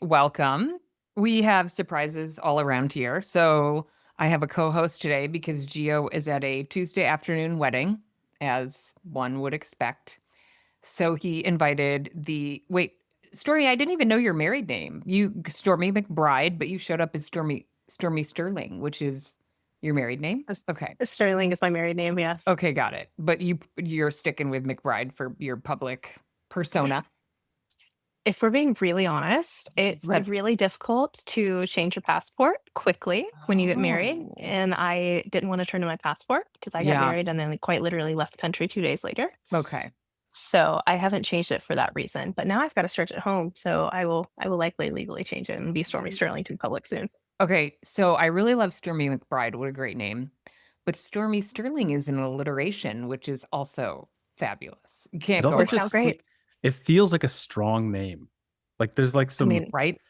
Welcome. We have surprises all around here. So I have a co-host today because Gio is at a Tuesday afternoon wedding, as one would expect. So he invited Stormy, I didn't even know your married name. You Stormy McBride, but you showed up as Stormy Sterling, which is your married name? S- Okay. Sterling is my married name, yes. Okay, got it. But you're sticking with McBride for your public persona. If we're being really honest, it's Let's really difficult to change your passport quickly when you get married. Oh. And I didn't want to turn in my passport because I got Yeah. married and then quite literally left the country 2 days later. Okay. So I haven't changed it for that reason. But now I've got to search at home. So I will likely legally change it and be Stormy Sterling to the public soon. Okay, so I really love Stormy McBride. What a great name. But Stormy Sterling is an alliteration, which is also fabulous. You can't It go also wrong, Works out just great. it feels like a strong name. Like there's like I some mean, right?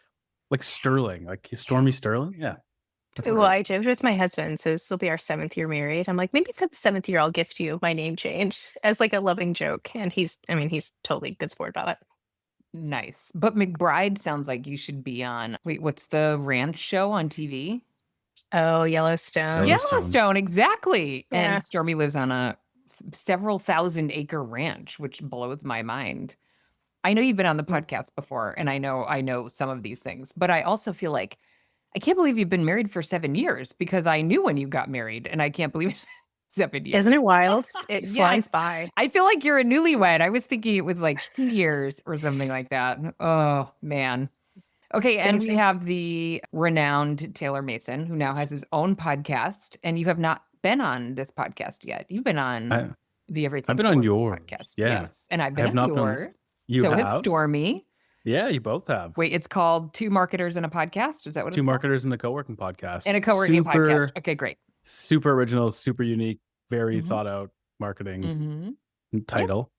like Sterling, like Stormy Sterling. Yeah. That's well, great. I joked with my husband, so this will be our 7th year married. I'm like, maybe for the 7th year, I'll gift you my name change as like a loving joke. And he's totally good sport about it. Nice. But McBride sounds like you should be on. Wait, what's the ranch show on TV? Oh, Yellowstone. Yellowstone, exactly. Yeah. And Stormy lives on a several thousand acre ranch, which blows my mind. I know you've been on the podcast before, and I know some of these things, but I also feel like I can't believe you've been married for 7 years because I knew when you got married, and I can't believe it's 7 years. Isn't it wild? It Yeah, flies by. I feel like you're a newlywed. I was thinking it was like 2 years or something like that. Oh man. Okay, and we Crazy. have the renowned Taylor Mason, who now has his own podcast, and you have not been on this podcast yet. You've been on I, the Everything I've been on Coworking yours. podcast, Yeah. yes, and I've I been have on not been on this. yours. You So has have? Stormy. Yeah, you both have. Wait, it's called Two Marketers and a Podcast. Is that what it's Two called? marketers in the co-working podcast. And a co-working podcast. Okay, great. Super original, super unique, very Mhm. thought out marketing Mm-hmm. title.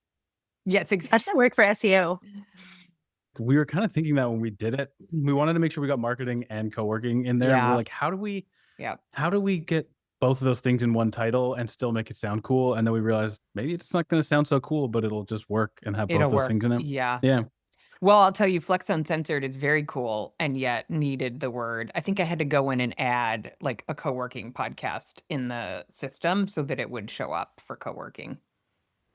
Yes, How does that work for SEO? We were kind of thinking that when we did it, we wanted to make sure we got marketing and co-working in there. And Yeah. we're like, how do we get both of those things in one title and still make it sound cool? And then we realized maybe it's not going to sound so cool, but it'll just work and have both It'll those work. things in it. Yeah. Yeah. Well, I'll tell you, Flex Uncensored is very cool and yet needed the word. I think I had to go in and add like a co-working podcast in the system so that it would show up for co-working.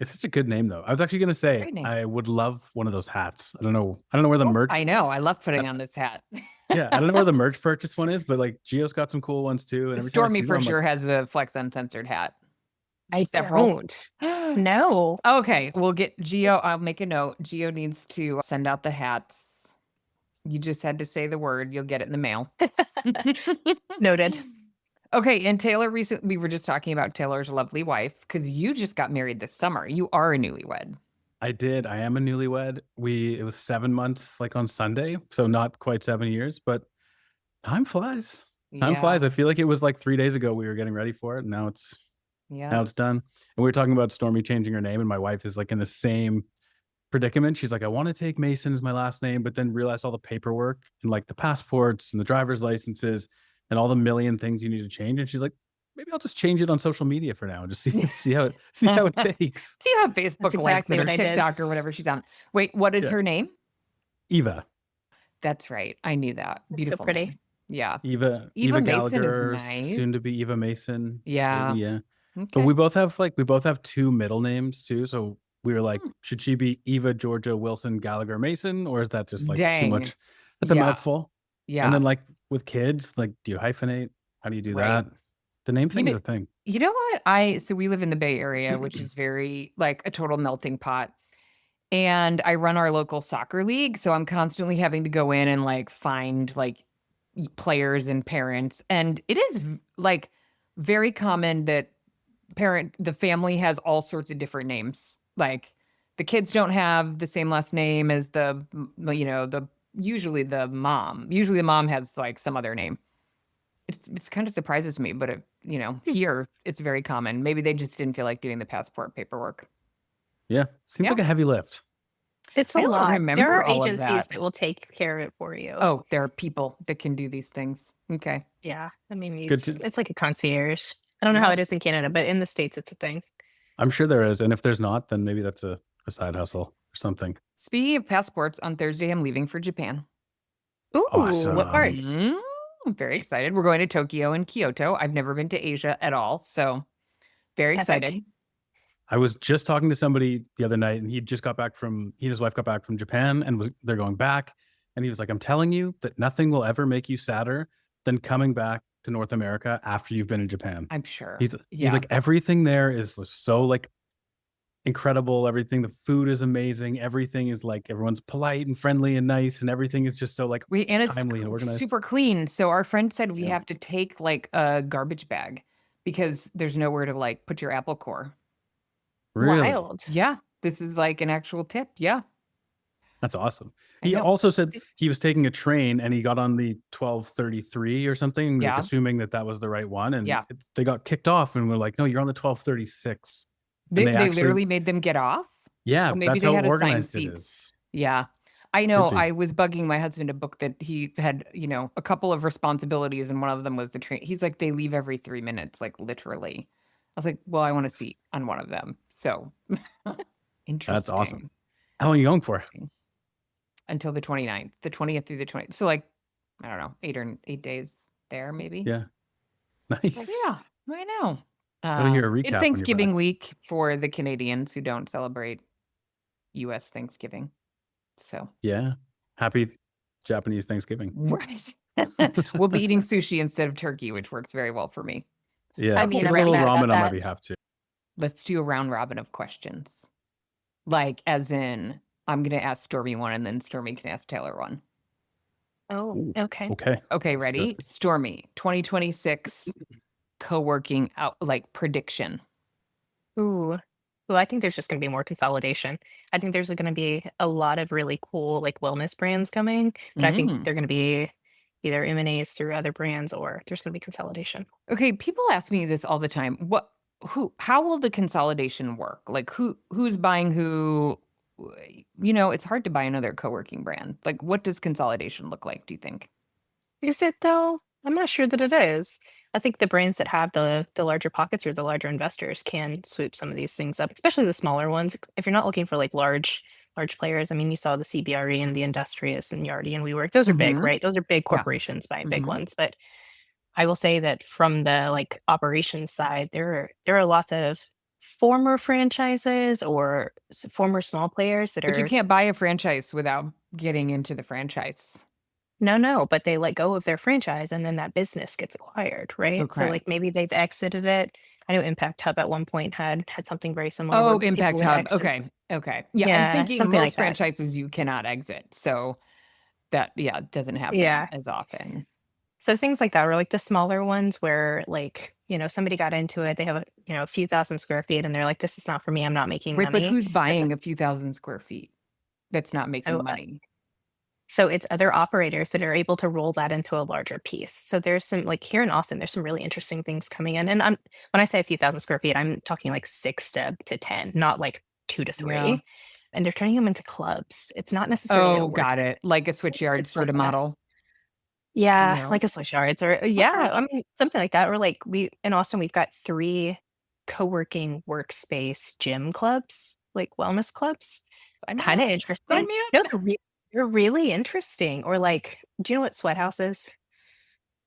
It's such a good name though. I was actually going to say, Great name. I would love one of those hats. I don't know where the merch. I know. I love putting on this hat. Yeah. I don't know where the merch purchase one is, but like Gio's got some cool ones too. And every time I Stormy see for one, I'm sure like, has a Flex Uncensored hat. I Several. don't. No. Okay, we'll get Gio. I'll make a note. Gio needs to send out the hats. You just had to say the word. You'll get it in the mail. Noted. Okay, and Taylor we were just talking about Taylor's lovely wife because you just got married this summer. You are a newlywed. I did. I am a newlywed. It was 7 months like on Sunday. So not quite 7 years, but time flies. Time Yeah. flies. I feel like it was like 3 days ago we were getting ready for it. And now it's done. And we were talking about Stormy changing her name, and my wife is like in the same predicament. She's like, I want to take Mason as my last name, but then realized all the paperwork and like the passports and the driver's licenses and all the million things you need to change. And she's like, maybe I'll just change it on social media for now and just see how it takes. See how Facebook likes exactly it or what I did. TikTok or whatever she's on. Wait, what is her name? Eva. That's right. I knew that. So Beautiful. pretty. name. Yeah. Eva Eva Mason is Gallagher, nice. soon to be Eva Mason. Yeah. Maybe, yeah. Okay. But we both have two middle names too. So we were like, should she be Eva Georgia Wilson Gallagher Mason, or is that just like too much? That's a mouthful. Yeah. And then like with kids, like do you hyphenate? How do you do that? The name thing is a thing. You know what? So we live in the Bay Area, which is very like a total melting pot. And I run our local soccer league. So I'm constantly having to go in and like find like players and parents. And it is like very common that the family has all sorts of different names. Like the kids don't have the same last name as usually the mom. Usually the mom has like some other name. It's kind of surprises me, but here it's very common. Maybe they just didn't feel like doing the passport paperwork. Yeah. Seems like a heavy lift. It's a I don't lot. remember There are all of agencies that. that will take care of it for you. Oh, there are people that can do these things. Okay. Yeah. I mean, Good it's like a concierge. I don't know how it is in Canada, but in the States, it's a thing. I'm sure there is. And if there's not, then maybe that's a side hustle or something. Speaking of passports, on Thursday, I'm leaving for Japan. Ooh, Awesome. what parts? I'm very excited. We're going to Tokyo and Kyoto. I've never been to Asia at all, so very excited. Epic. I was just talking to somebody the other night, and he and his wife got back from Japan, and they're going back. And he was like, "I'm telling you that nothing will ever make you sadder than coming back to North America after you've been in Japan." I'm sure. He's Yeah. like, everything there is so like incredible. Everything, the food is amazing. Everything is like, everyone's polite and friendly and nice, and everything is just so like and it's timely and organized. super clean. So our friend said we Yeah. have to take like a garbage bag because there's nowhere to like put your apple core. Really? Wild. Yeah, this is like an actual tip. Yeah. That's awesome. I He know. also said he was taking a train and he got on the 1233 or something, like Yeah. assuming that was the right one, and Yeah. they got kicked off and were like, "No, you're on the 1236." They actually literally made them get off. Yeah, Well, maybe that's they how had assigned organized it seats. is. Yeah. I know. Could be. I was bugging my husband to book that he had, a couple of responsibilities, and one of them was the train. He's like, they leave every 3 minutes, like literally. I was like, well, I want a seat on one of them. So interesting. That's awesome. How long are you going for? Until the 29th, the 20th through the 20th. So like, I don't know, 8 days there, maybe. Yeah. Nice. Yeah, I know. Gotta hear a recap It's when you're Thanksgiving back. week for the Canadians who don't celebrate U.S. Thanksgiving. So Yeah. Happy Japanese Thanksgiving. right. We'll be eating sushi instead of turkey, which works very well for me. Yeah. I mean, Get a I'm little not mad ramen about on my that. behalf too. Let's do a round robin of questions. Like, as in, I'm going to ask Stormy one, and then Stormy can ask Taylor one. Oh, okay. Okay. Okay, Let's do ready? it. Stormy, 2026 co-working out, like, prediction. Ooh. Well, I think there's just going to be more consolidation. I think there's going to be a lot of really cool like wellness brands coming, but I think they're going to be either M&As through other brands, or there's going to be consolidation. Okay, people ask me this all the time. How will the consolidation work? Like who's buying who? It's hard to buy another co-working brand. Like, what does consolidation look like, do you think? Is it though? I'm not sure that it is. I think the brands that have the larger pockets or the larger investors can swoop some of these things up, especially the smaller ones. If you're not looking for like large players, I mean, you saw the CBRE and the Industrious and Yardi and WeWork. Those are big, right? Those are big corporations buying big ones. But I will say that from the like operations side, there are lots of former franchises or former small players that But you are. can't buy a franchise without getting into the franchise. No, but they let go of their franchise and then that business gets acquired, right? So like maybe they've exited it. I know Impact Hub at one point had something very similar. Oh, where people Impact would Hub. exit. Okay. Yeah, I'm Yeah, thinking something most like that. franchises you cannot exit. So that, doesn't happen as often. So things like that, or like the smaller ones where like, somebody got into it, they have a few thousand square feet and they're like, this is not for me, I'm not making Right, money. but who's buying a few thousand square feet that's not making money? So it's other operators that are able to roll that into a larger piece. So there's some like here in Austin, there's some really interesting things coming in. And when I say a few thousand square feet, I'm talking like 6 to 10, not like 2 to 3. Yeah. And they're turning them into clubs. It's not necessarily Oh, got it. Like a switchyard it's sort of like model. Yeah, like a switchyards or I mean something like that. Or like we in Austin, we've got 3 co-working workspace gym clubs, like wellness clubs. Kind of interesting. Sign me up. No, they're really interesting. Or like, do you know what Sweat House is?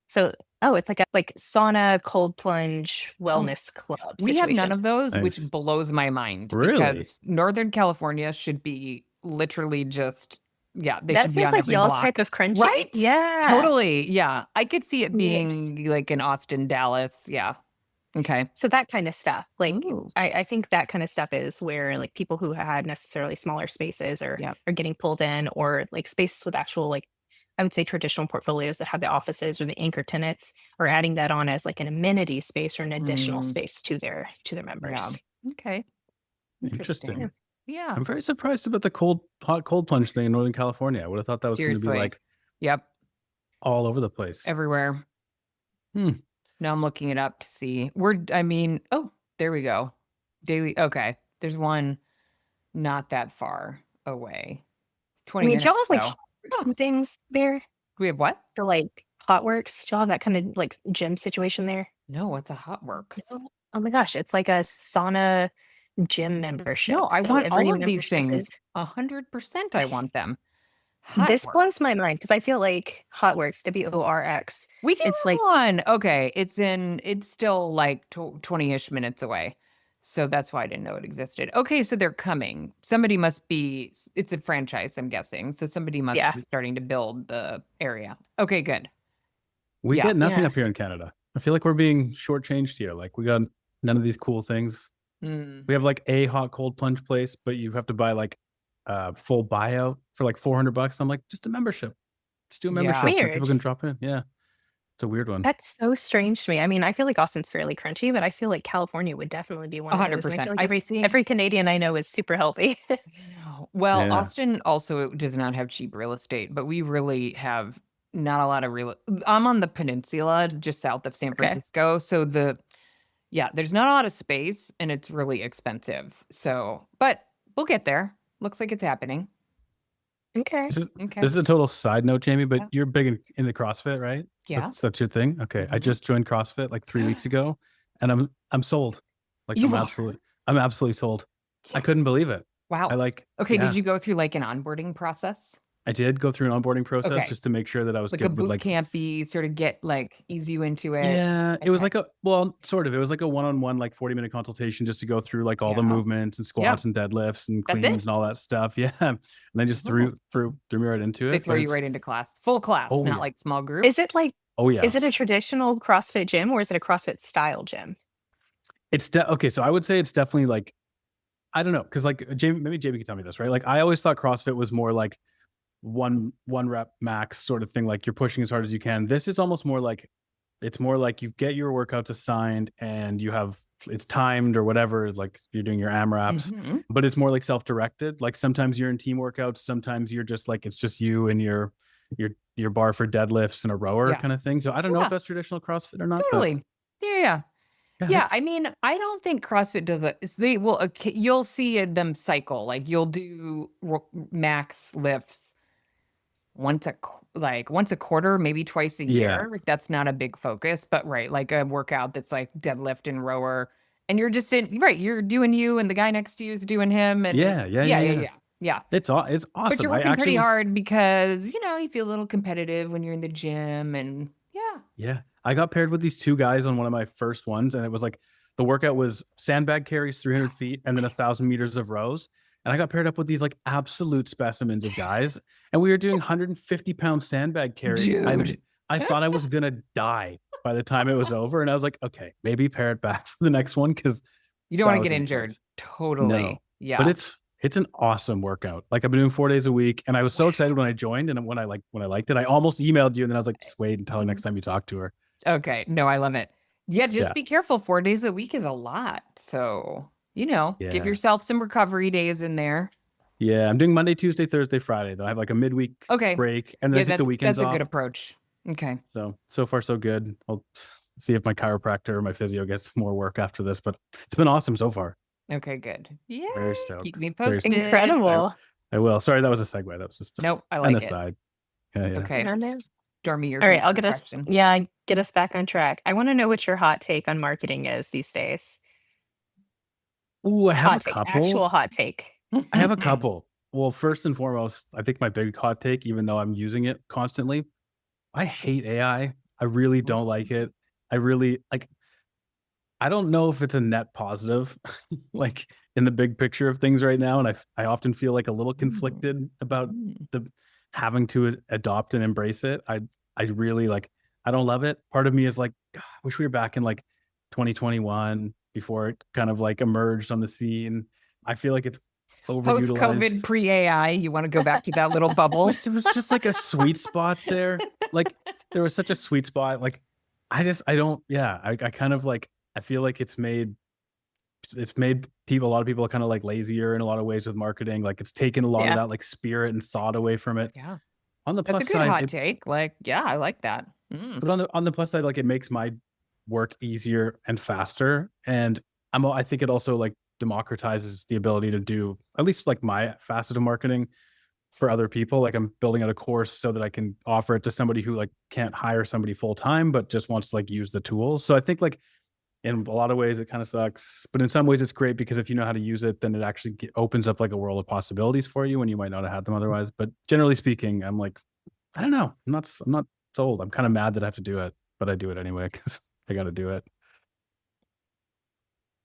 So, it's like a sauna, cold plunge, wellness club We have none situation. of those, Nice. which blows my mind. Really? Because Northern California should be literally just, they That should be feels on like every y'all's block. type of crunchy. Right? Yeah. Totally. Yeah. I could see it Yeah. being like in Austin, Dallas. Yeah. Okay. So that kind of stuff, like Ooh. I think that kind of stuff is where like people who had necessarily smaller spaces are getting pulled in, or like spaces with actual like I would say traditional portfolios that have the offices or the anchor tenants are adding that on as like an amenity space or an additional space to their members. Yeah. Okay. Interesting. Yeah. I'm very surprised about the hot cold plunge thing in Northern California. I would have thought that was going to be like all over the place. Everywhere. Now I'm looking it up to see. There we go. Daily. Okay. There's one not that far away. 20 minutes. Do y'all have like some things there? We have what? The like Hotworks. Do y'all have that kind of like gym situation there? No, what's a Hotworks? Oh my gosh, it's like a sauna gym membership. No, I want all of these things. is 100% I want them. This Hotworks. blows my mind because I feel like Hotworks, WORX. We do It's have like one. Okay, it's still like 20-ish minutes away. So that's why I didn't know it existed. Okay, so they're coming. Somebody must be, it's a franchise, I'm guessing. So somebody must yeah. be starting to build the area. Okay, good. We Yeah. get nothing Yeah. up here in Canada. I feel like we're being shortchanged here. Like we got none of these cool things. Mm. We have like a hot cold plunge place, but you have to buy like full buyout for like $400. I'm like, just a membership. Just do a Yeah. membership and Weird. people can drop in. Yeah. It's a weird one. That's so strange to me. I mean, I feel like Austin's fairly crunchy, but I feel like California would definitely be one of those. And I 100%. feel like I every think every Canadian I know is super healthy. well, Yeah. Austin also does not have cheap real estate, but we really have not a lot of real. I'm on the peninsula just south of San Okay. Francisco. So there's not a lot of space and it's really expensive. So, but we'll get there. Looks like it's happening. Okay. Okay. This is a total side note, Jamie, but Yeah. you're big into CrossFit, right? Yeah. That's your thing. Okay. I Mhm. just joined CrossFit like 3 weeks ago and I'm sold. Like You I'm are? absolutely sold. I couldn't Yes. believe it. Wow. I like, Okay, yeah, did you go through like an onboarding process? I did go through an onboarding process Okay. just to make sure that I was Like a good with boot like, campy sort of get like ease you into it. yeah, it was Okay. like sort of, it was like a one-on-one, like 40-minute consultation just to go through like all the Yeah. movements and Yeah. squats and deadlifts and That's cleans it? and all that stuff. Yeah. And they just Oh. threw me right into They it. throw But you right into class. Full class, oh not yeah. like small group. Is it like Oh yeah. is it a traditional CrossFit gym or is it a CrossFit style gym? It's okay. So I would say it's definitely like, I don't know. Cause like maybe Jamie can tell me this, right? Like I always thought CrossFit was more like one rep max sort of thing. Like you're pushing as hard as you can. This is almost more like, it's more like you get your workouts assigned and it's timed or whatever, like you're doing your AMRAPs, but it's more like self-directed. Like sometimes you're in team workouts, sometimes you're just like, it's just you and your bar for deadlifts and a rower kind of thing. So I don't know if that's traditional CrossFit or not. Totally. Yeah. Yeah, I mean, I don't think CrossFit does it. They will. You'll see them cycle. Like you'll do max lifts once a quarter, maybe twice a year. Yeah. That's not a big focus, but right, like a workout that's like deadlift and rower, and you're just you're doing you, and the guy next to you is doing him, and Yeah. It's awesome. But you're working pretty hard because you feel a little competitive when you're in the gym, and yeah. I got paired with these two guys on one of my first ones, and it was like the workout was sandbag carries 300 feet and then 1,000 meters of rows. And I got paired up with these like absolute specimens of guys, and we were doing 150-pound sandbag carries. Dude. I thought I was gonna die by the time it was over, and I was like, okay, maybe pair it back for the next one because you don't want to get injured. Totally. No. Yeah. But it's an awesome workout. Like I've been doing 4 days a week, and I was so excited when I joined, and when I liked it, I almost emailed you, and then I was like, just wait until next time you talk to her. Okay. No, I love it. Yeah, just be careful. 4 days a week is a lot. So, give yourself some recovery days in there. Yeah, I'm doing Monday, Tuesday, Thursday, Friday, though. I have like a midweek break, and then I take the weekends off. That's a good approach. Okay. So far, so good. I'll see if my chiropractor or my physio gets more work after this, but it's been awesome so far. Okay, good. Yeah. Very stoked. Keep me posted. Incredible. I will. Sorry, that was a segue. That was just nope. I like an aside. Yeah. Okay. Stormy, all right, I'll get us. Yeah, get us back on track. I want to know what your hot take on marketing is these days. Ooh, I have a couple. Actual hot take. I have a couple. Well, first and foremost, I think my big hot take, even though I'm using it constantly, I hate AI. I really don't like it. I really like. I don't know if it's a net positive, like in the big picture of things right now, and I often feel like a little conflicted about the having to adopt and embrace it. I really like. I don't love it. Part of me is like, God, I wish we were back in like 2021 before it kind of like emerged on the scene. I feel like it's overutilized. Post-COVID, pre-AI, you want to go back to that little bubble? There was just like a sweet spot there. Like there was such a sweet spot. Like I kind of like, I feel like it's made a lot of people kind of like lazier in a lot of ways with marketing. Like it's taken a lot of that like spirit and thought away from it. Yeah. On the plus That's a good side, hot take. Like, yeah, I like that. But on the plus side, like it makes my work easier and faster. And I think it also like democratizes the ability to do at least like my facet of marketing for other people. Like I'm building out a course so that I can offer it to somebody who like can't hire somebody full time, but just wants to like use the tools. So I think like In a lot of ways, it kind of sucks, but in some ways, it's great because if you know how to use it, then it actually opens up like a world of possibilities for you when you might not have had them otherwise. But generally speaking, I'm like, I don't know. I'm not sold. I'm kind of mad that I have to do it, but I do it anyway because I got to do it.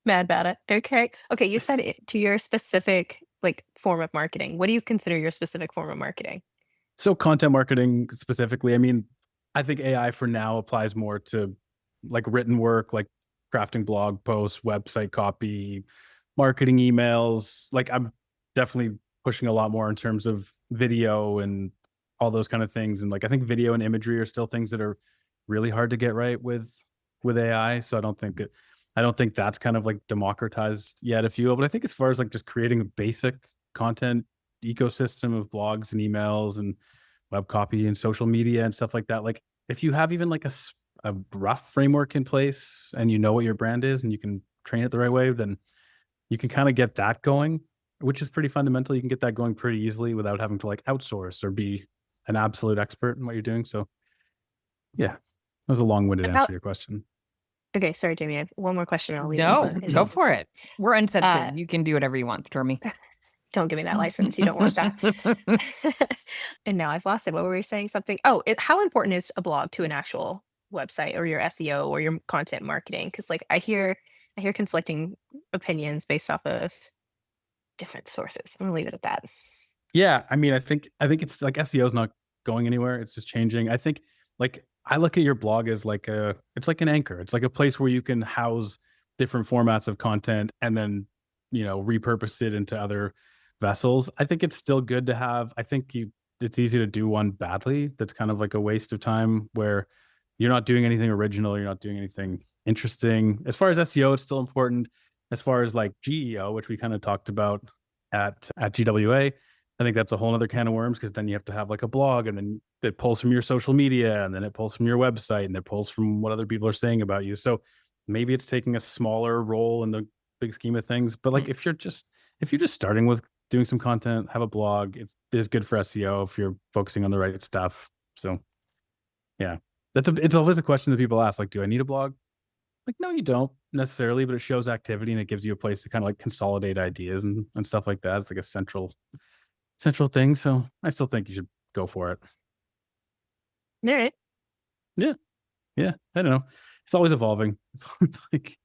Mad about it. Okay. Okay. You said it to your specific like form of marketing. What do you consider your specific form of marketing? So content marketing specifically, I mean, I think AI for now applies more to like written work, like crafting blog posts, website copy, marketing emails. Like I'm definitely pushing a lot more in terms of video and all those kind of things. And like I think video and imagery are still things that are really hard to get right with AI. So I don't think that's kind of like democratized yet, if you will. But I think as far as like just creating a basic content ecosystem of blogs and emails and web copy and social media and stuff like that, like if you have even like a rough framework in place and you know what your brand is and you can train it the right way, then you can kind of get that going, which is pretty fundamental. You can get that going pretty easily without having to like outsource or be an absolute expert in what you're doing. So yeah, that was a long-winded answer to your question. Okay, sorry, Jamie. I have one more question. I'll leave. No, go for it. We're uncensored. You can do whatever you want, Stormy. Don't give me that license. You don't want that. And now I've lost it. What were we saying? Something. Oh, how important is a blog to an actual website or your SEO or your content marketing? Because like I hear conflicting opinions based off of different sources. I'm gonna leave it at that. Yeah, I mean, I think it's like SEO is not going anywhere. It's just changing. I think like I look at your blog as like it's like an anchor. It's like a place where you can house different formats of content and then, you know, repurpose it into other vessels. I think it's still good to have. I think it's easy to do one badly. That's kind of like a waste of time where you're not doing anything original. You're not doing anything interesting. As far as SEO, it's still important. As far as like GEO, which we kind of talked about at GWA, I think that's a whole other can of worms because then you have to have like a blog and then it pulls from your social media and then it pulls from your website and it pulls from what other people are saying about you. So maybe it's taking a smaller role in the big scheme of things. But like if you're just starting with doing some content, have a blog, it is good for SEO if you're focusing on the right stuff. So yeah. It's always a question that people ask, like, do I need a blog? Like, no, you don't necessarily, but it shows activity and it gives you a place to kind of like consolidate ideas and stuff like that. It's like a central thing. So I still think you should go for it. All right. Yeah. Yeah. I don't know. It's always evolving. It's like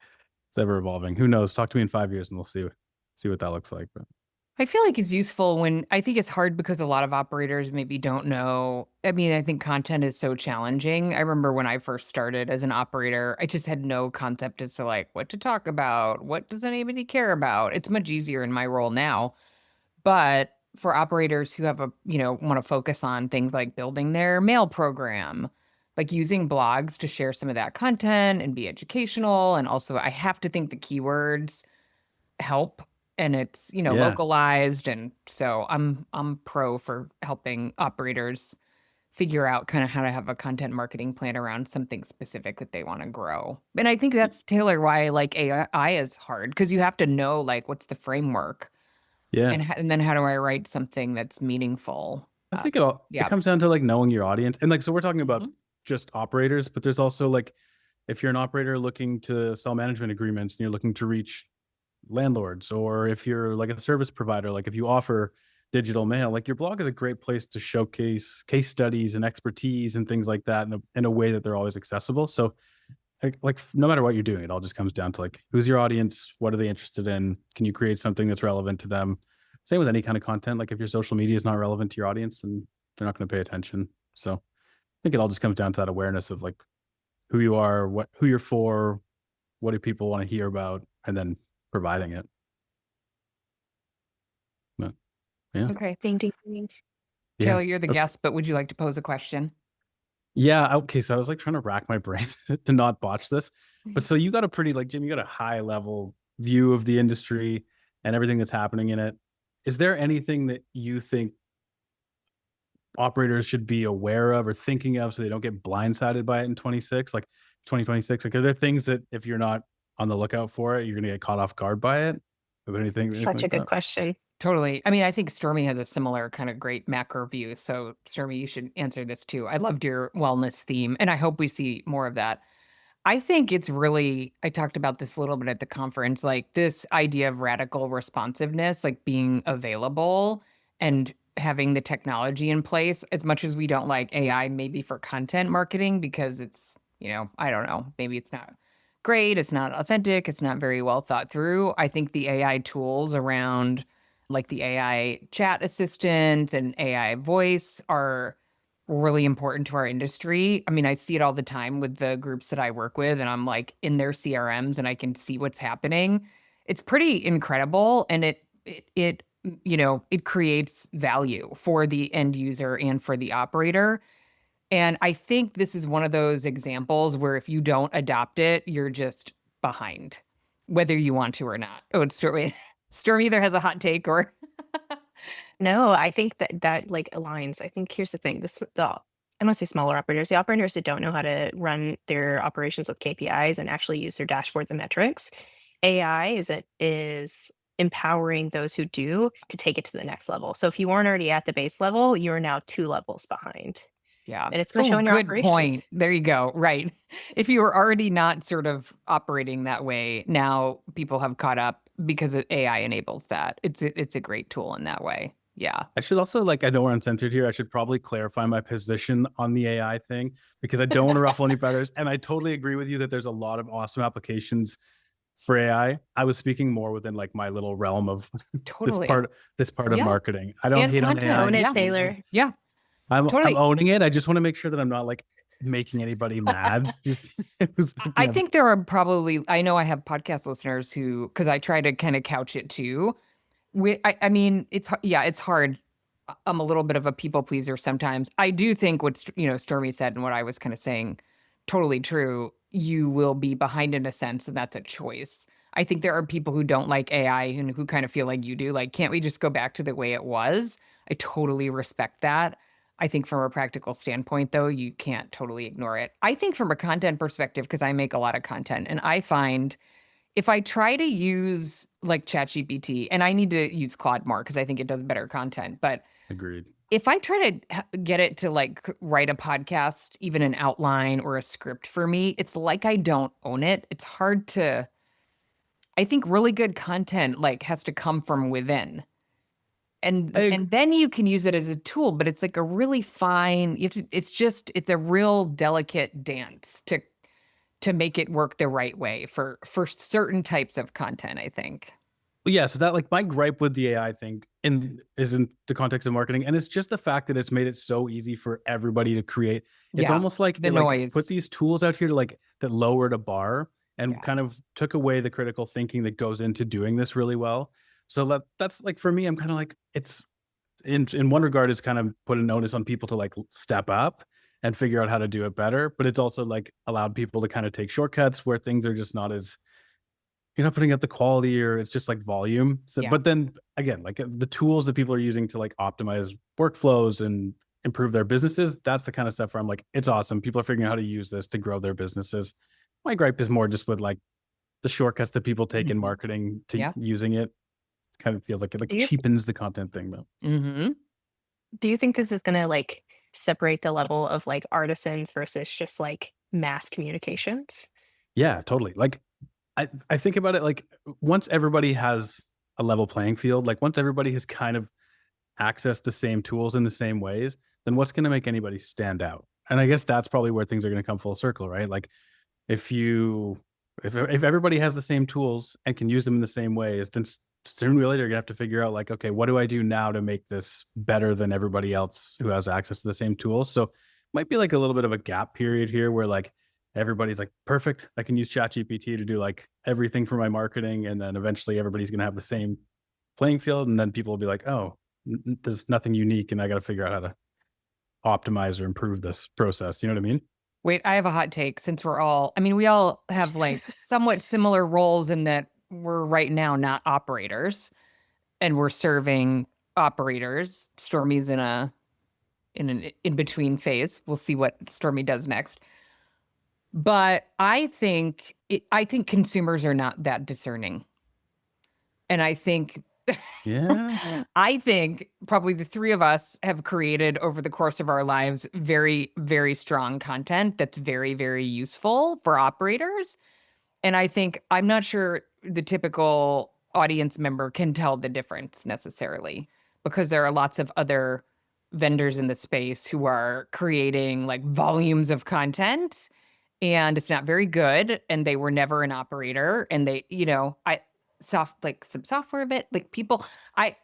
it's ever evolving. Who knows? Talk to me in 5 years and we'll see what that looks like. But I feel like it's useful when I think it's hard because a lot of operators maybe don't know. I mean, I think content is so challenging. I remember when I first started as an operator, I just had no concept as to like what to talk about. What does anybody care about? It's much easier in my role now. But for operators who have want to focus on things like building their mail program, like using blogs to share some of that content and be educational. And also I have to think the keywords help and it's localized, and so I'm pro for helping operators figure out kind of how to have a content marketing plan around something specific that they want to grow. And I think that's Taylor why like AI is hard, because you have to know like what's the framework, and then how do I write something that's meaningful. I think it comes down to like knowing your audience, and like so we're talking about just operators, but there's also like if you're an operator looking to sell management agreements and you're looking to reach landlords, or if you're like a service provider, like if you offer digital mail, like your blog is a great place to showcase case studies and expertise and things like that in a way that they're always accessible. So like no matter what you're doing, it all just comes down to like who's your audience, what are they interested in, can you create something that's relevant to them. Same with any kind of content. Like if your social media is not relevant to your audience, then they're not going to pay attention. So I think it all just comes down to that awareness of like who you are, who you're for, what do people want to hear about, and then providing it. But, yeah. Okay. Thank you. Taylor, you're the guest, but would you like to pose a question? Yeah. Okay. So I was like trying to rack my brain to not botch this. But so you got a pretty like Jim, you got a high level view of the industry and everything that's happening in it. Is there anything that you think operators should be aware of or thinking of so they don't get blindsided by it in 2026? Like are there things that if you're not on the lookout for it, you're gonna get caught off guard by it? Are there anything? Such a good question. Totally. I mean, I think Stormy has a similar kind of great macro view. So Stormy, you should answer this too. I loved your wellness theme, and I hope we see more of that. I think it's really, I talked about this a little bit at the conference, like this idea of radical responsiveness, like being available and having the technology in place, as much as we don't like AI, maybe for content marketing, because it's, I don't know, maybe it's not great, it's not authentic, it's not very well thought through. I think the AI tools around like the AI chat assistant and AI voice are really important to our industry. I mean, I see it all the time with the groups that I work with, and I'm like in their CRMs and I can see what's happening. It's pretty incredible, and it creates value for the end user and for the operator. And I think this is one of those examples where if you don't adopt it, you're just behind, whether you want to or not. Oh, it's Storm either has a hot take or No, I think that like aligns. I think here's the thing. I don't want to say smaller operators, the operators that don't know how to run their operations with KPIs and actually use their dashboards and metrics. AI is empowering those who do to take it to the next level. So if you weren't already at the base level, you're now 2 levels behind. Yeah. And it's going to Oh, show in your good operations. point. There you go. Right. If you were already not sort of operating that way, now people have caught up because AI enables that. It's a great tool in that way. Yeah. I should also, like, I know we're uncensored here. I should probably clarify my position on the AI thing because I don't want to ruffle any feathers. And I totally agree with you that there's a lot of awesome applications for AI. I was speaking more within like my little realm of Totally. this part of Yeah. marketing. I don't And hate on content. AI. Own it, Yeah. Taylor. Yeah. I'm Totally. owning it. I just want to make sure that I'm not like making anybody mad. I think there are probably, I know I have podcast listeners who, because I try to kind of couch it too. I mean, it's hard. I'm a little bit of a people pleaser sometimes. I do think what Stormy said and what I was kind of saying, totally true. You will be behind in a sense, and that's a choice. I think there are people who don't like AI and who kind of feel like you do. Like, can't we just go back to the way it was? I totally respect that. I think from a practical standpoint, though, you can't totally ignore it. I think from a content perspective, because I make a lot of content, and I find if I try to use like ChatGPT, and I need to use Claude more because I think it does better content, but agreed. If I try to get it to like write a podcast, even an outline or a script for me, it's like I don't own it. It's hard to, I think really good content like has to come from within. And then you can use it as a tool, but it's like a really fine, it's a real delicate dance to make it work the right way for certain types of content, I think. Yeah, so that like my gripe with the AI thing is in the context of marketing, and it's just the fact that it's made it so easy for everybody to create. It's almost like the it noise. like put these tools out here to like that lowered a bar and kind of took away the critical thinking that goes into doing this really well. So that's like for me, I'm kind of like it's in one regard, it's kind of put an onus on people to like step up and figure out how to do it better, but it's also like allowed people to kind of take shortcuts where things are just not as you're not putting out the quality or it's just like volume. So, but then again, like the tools that people are using to like optimize workflows and improve their businesses, that's the kind of stuff where I'm like, it's awesome. People are figuring out how to use this to grow their businesses. My gripe is more just with like the shortcuts that people take in marketing to using it. Kind of feels like it cheapens the content thing though. Do you think this is going to like separate the level of like artisans versus just like mass communications? Yeah, totally. Like I think about it like once everybody has a level playing field, like once everybody has kind of accessed the same tools in the same ways, then what's going to make anybody stand out? And I guess that's probably where things are going to come full circle, right? Like if everybody has the same tools and can use them in the same ways, then sooner or later you're gonna have to figure out like, okay, what do I do now to make this better than everybody else who has access to the same tools? So might be like a little bit of a gap period here where like everybody's like, perfect, I can use ChatGPT to do like everything for my marketing. And then eventually everybody's gonna have the same playing field. And then people will be like, oh, there's nothing unique and I got to figure out how to optimize or improve this process. You know what I mean? Wait, I have a hot take since we all have like somewhat similar roles in that we're right now not operators and we're serving operators. Stormy's in an in-between phase. We'll see what Stormy does next. But I think consumers are not that discerning. And I think Yeah. I think probably the three of us have created over the course of our lives very, very strong content that's very, very useful for operators. And I think I'm not sure the typical audience member can tell the difference necessarily, because there are lots of other vendors in the space who are creating like volumes of content, and it's not very good, and they were never an operator, and they, some software a bit like people I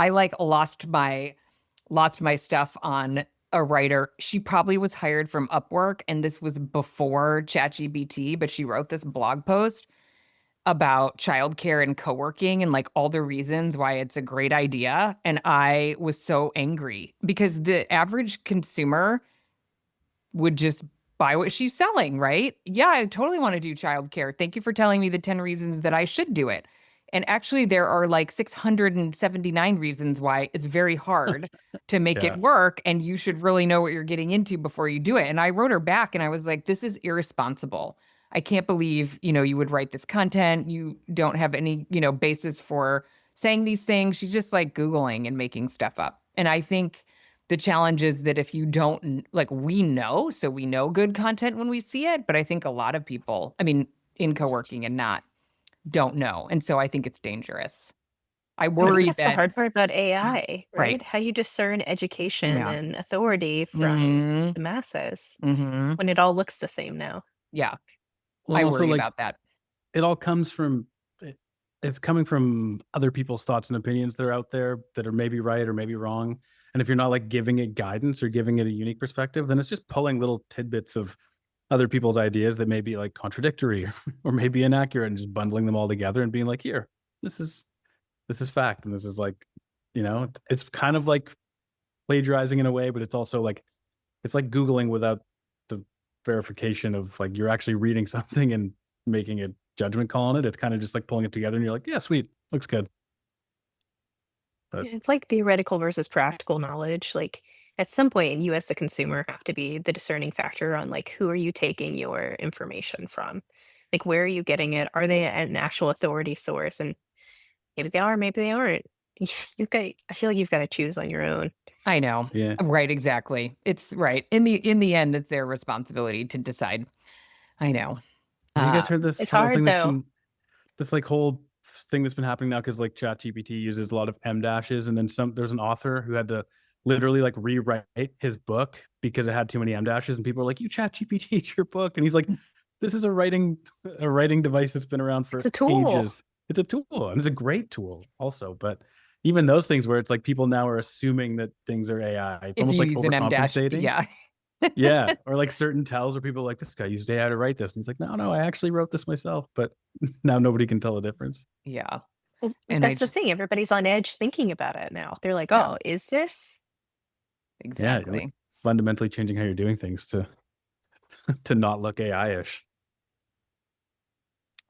like lost my stuff on a writer. She probably was hired from Upwork, and this was before ChatGPT, but she wrote this blog post about childcare and co-working and like all the reasons why it's a great idea. And I was so angry because the average consumer would just buy what she's selling, right? Yeah, I totally want to do childcare. Thank you for telling me the 10 reasons that I should do it. And actually, there are like 679 reasons why it's very hard to make Yeah. it work. And you should really know what you're getting into before you do it. And I wrote her back and I was like, this is irresponsible. I can't believe, you would write this content. You don't have any, basis for saying these things. She's just like Googling and making stuff up. And I think the challenge is that if you don't, like, we know, so we know good content when we see it, but I think a lot of people, I mean, in co-working and not, don't know. And so I think it's dangerous. I I think worry that's the that, hard part about AI, right. right? How you discern education Yeah. and authority from Mm-hmm. the masses Mm-hmm. when it all looks the same now. Yeah. Well, I also worry like about that. it all comes from it's coming from other people's thoughts and opinions that are out there that are maybe right or maybe wrong. And if you're not like giving it guidance or giving it a unique perspective, then it's just pulling little tidbits of other people's ideas that may be like contradictory or maybe inaccurate and just bundling them all together and being like, here, this is fact. And this is like, it's kind of like plagiarizing in a way, but it's also like it's like Googling without the verification of like you're actually reading something and making a judgment call on it. It's kind of just like pulling it together and you're like, yeah, sweet, looks good. But It's like theoretical versus practical knowledge. Like at some point, you as the consumer have to be the discerning factor on like who are you taking your information from? Like where are you getting it? Are they an actual authority source? And maybe they are, maybe they aren't. I feel like you've got to choose on your own. I know. yeah. Right, exactly. It's right. In the end, it's their responsibility to decide. I know. Have you guys Uh, heard this It's whole thing hard that's though. been this like whole thing that's been happening now because like ChatGPT uses a lot of M dashes and then there's an author who had to literally like rewrite his book because it had too many M dashes and people are like, you ChatGPT your book. And he's like, this is a writing device that's been around It's for a tool. ages. It's a tool and it's a great tool also. But even those things where it's like people now are assuming that things are AI. It's if almost you like use an M dash, overcompensating. yeah. Yeah. Or like certain tells where people are like, this guy used AI to write this. And he's like, no, I actually wrote this myself. But now nobody can tell the difference. Yeah. Well, And I that's the just, thing. Everybody's on edge thinking about it now. They're like, yeah, oh, is this? Yeah, you're like exactly. fundamentally changing how you're doing things to to not look AI-ish.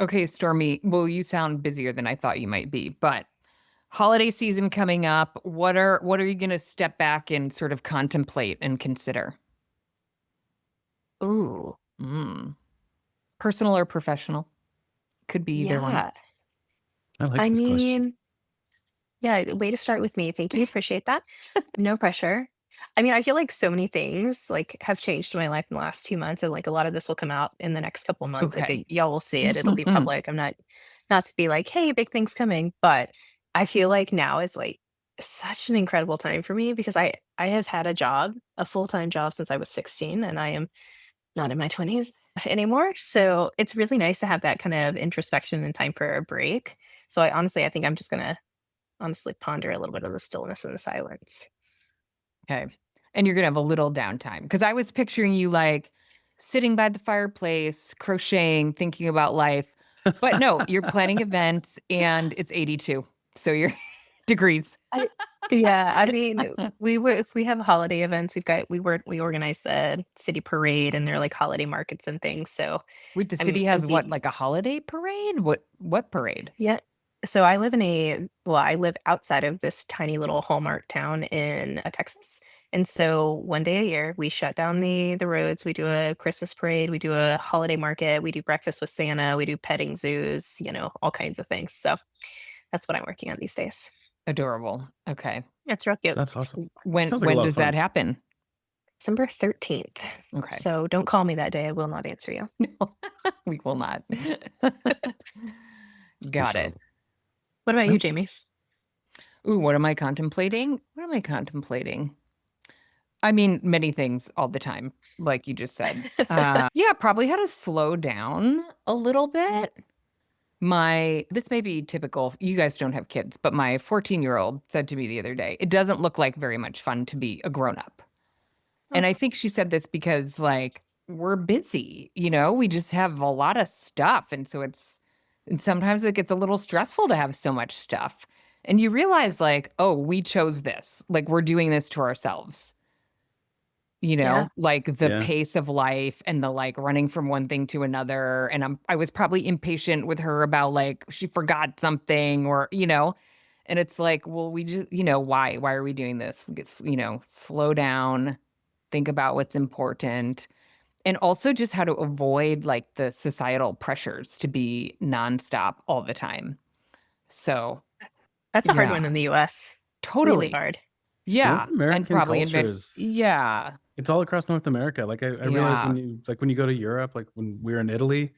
Okay, Stormy, well, you sound busier than I thought you might be, but holiday season coming up, what are you going to step back and sort of contemplate and consider? Ooh, Mm. Personal or professional? Could be either one. yeah. I like I this question. mean, yeah, way to start with me. Thank you. Appreciate that. No pressure. I mean, I feel like so many things like have changed in my life in the last 2 months, and like a lot of this will come out in the next couple of months. Like Okay. y'all will see it. It'll be public. I'm not to be like, hey, big things coming, but I feel like now is like such an incredible time for me because I have had a job, a full-time job since I was 16, and I am not in my 20s anymore. So it's really nice to have that kind of introspection and time for a break. So I think I'm just gonna honestly ponder a little bit of the stillness and the silence. Okay. And you're going to have a little downtime because I was picturing you like sitting by the fireplace, crocheting, thinking about life. But no, you're planning events and it's 82. So you're degrees. I yeah, I mean, if we have holiday events, we organize the city parade and they're like holiday markets and things. So Wait, the I'm city I'm has what, deep like a holiday parade? What parade? yeah. So I live outside of this tiny little Hallmark town in Texas. And so one day a year we shut down the roads, we do a Christmas parade, we do a holiday market, we do breakfast with Santa, we do petting zoos, all kinds of things. So That's what I'm working on these days. Adorable. Okay. Yeah, it's real cute. That's awesome. When Sounds like a lot of does that fun. happen? December 13th. Okay. So don't call me that day. I will not answer you. No, we will not. Got sure. it. What about you, Jamie? Ooh, what am I contemplating? What am I contemplating? I mean, many things all the time, like you just said. Yeah, probably had to slow down a little bit. This may be typical. You guys don't have kids, but my 14-year-old said to me the other day, it doesn't look like very much fun to be a grown-up. And I think she said this because, like, we're busy, we just have a lot of stuff. And sometimes it gets a little stressful to have so much stuff. And you realize, like, oh, we chose this. Like, we're doing this to ourselves. Like the pace of life and the like running from one thing to another. And I was probably impatient with her about like she forgot something or, and it's like, well, we just, why are we doing this? We get, slow down, think about what's important. And also just how to avoid like the societal pressures to be nonstop all the time. So that's a hard one in the US. Totally really hard. Yeah. North American and probably culture it's all across North America. Like I realized when you go to Europe, like when we were in Italy,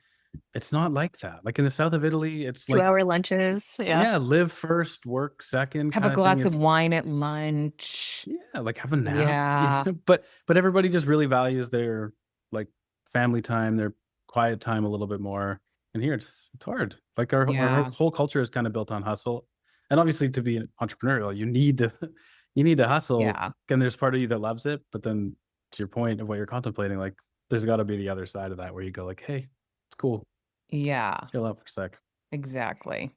it's not like that. Like in the south of Italy, it's 2-hour lunches. Yeah, live first, work second. Have a glass of wine at lunch. Yeah, like have a nap. Yeah. But everybody just really values their like family time, their quiet time a little bit more. And here it's hard. Like our whole culture is kind of built on hustle. And obviously to be entrepreneurial, you need to hustle. Yeah. And there's part of you that loves it, but then to your point of what you're contemplating, like there's got to be the other side of that where you go like, hey, it's cool. Yeah. Chill out for a sec. Exactly.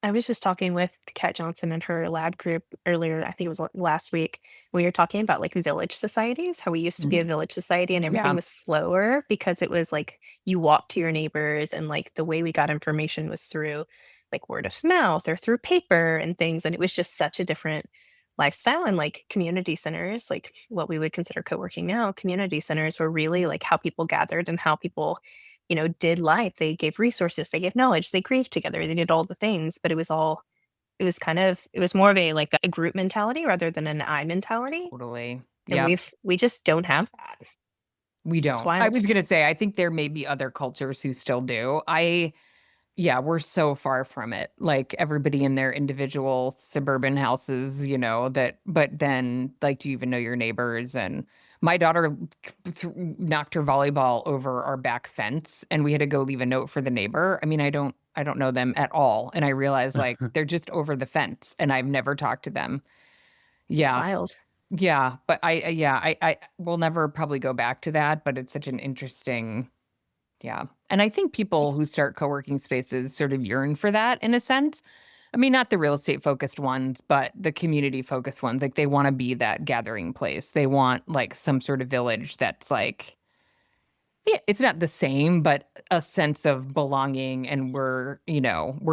I was just talking with Kat Johnson and her lab group earlier. I think it was last week. We were talking about like village societies, how we used to be a village society and everything was slower because it was like you walk to your neighbors and like the way we got information was through like word of mouth or through paper and things. And it was just such a different lifestyle. And like community centers, like what we would consider co-working now, community centers were really like how people gathered and how people did life. They gave resources, they gave knowledge, they grieved together, they did all the things, but it was more of a like a group mentality rather than an I mentality. Totally. And we just don't have that. We don't. I was going to say, I think there may be other cultures who still do. We're so far from it. Like everybody in their individual suburban houses, but then like, do you even know your neighbors? And my daughter knocked her volleyball over our back fence and we had to go leave a note for the neighbor. I mean, I don't know them at all. And I realized like they're just over the fence and I've never talked to them. Yeah. Wild. Yeah. But I will never probably go back to that, but it's such an interesting. Yeah. And I think people who start co-working spaces sort of yearn for that in a sense. I mean, not the real estate focused ones, but the community focused ones. Like they want to be that gathering place. They want like some sort of village that's like, it's not the same, but a sense of belonging and we're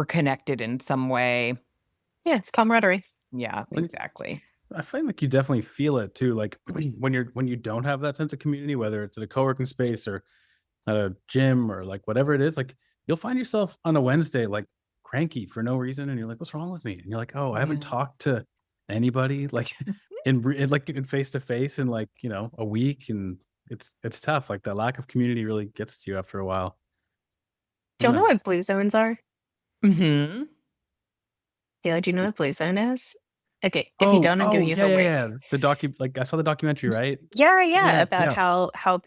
connected in some way. Yeah, it's camaraderie. Yeah, exactly. I find like you definitely feel it too. Like when you don't have that sense of community, whether it's at a co-working space or at a gym or like whatever it is, like you'll find yourself on a Wednesday like cranky for no reason and you're like, what's wrong with me? And you're like, oh, I haven't talked to anybody like in face to face in like a week, and it's tough. Like that lack of community really gets to you after a while. Do you know what blue zones are? Mm-hmm. Taylor, do you know what blue zone is? Okay, if you don't, I'm giving you homework. Yeah. I saw the documentary, right? Yeah, about how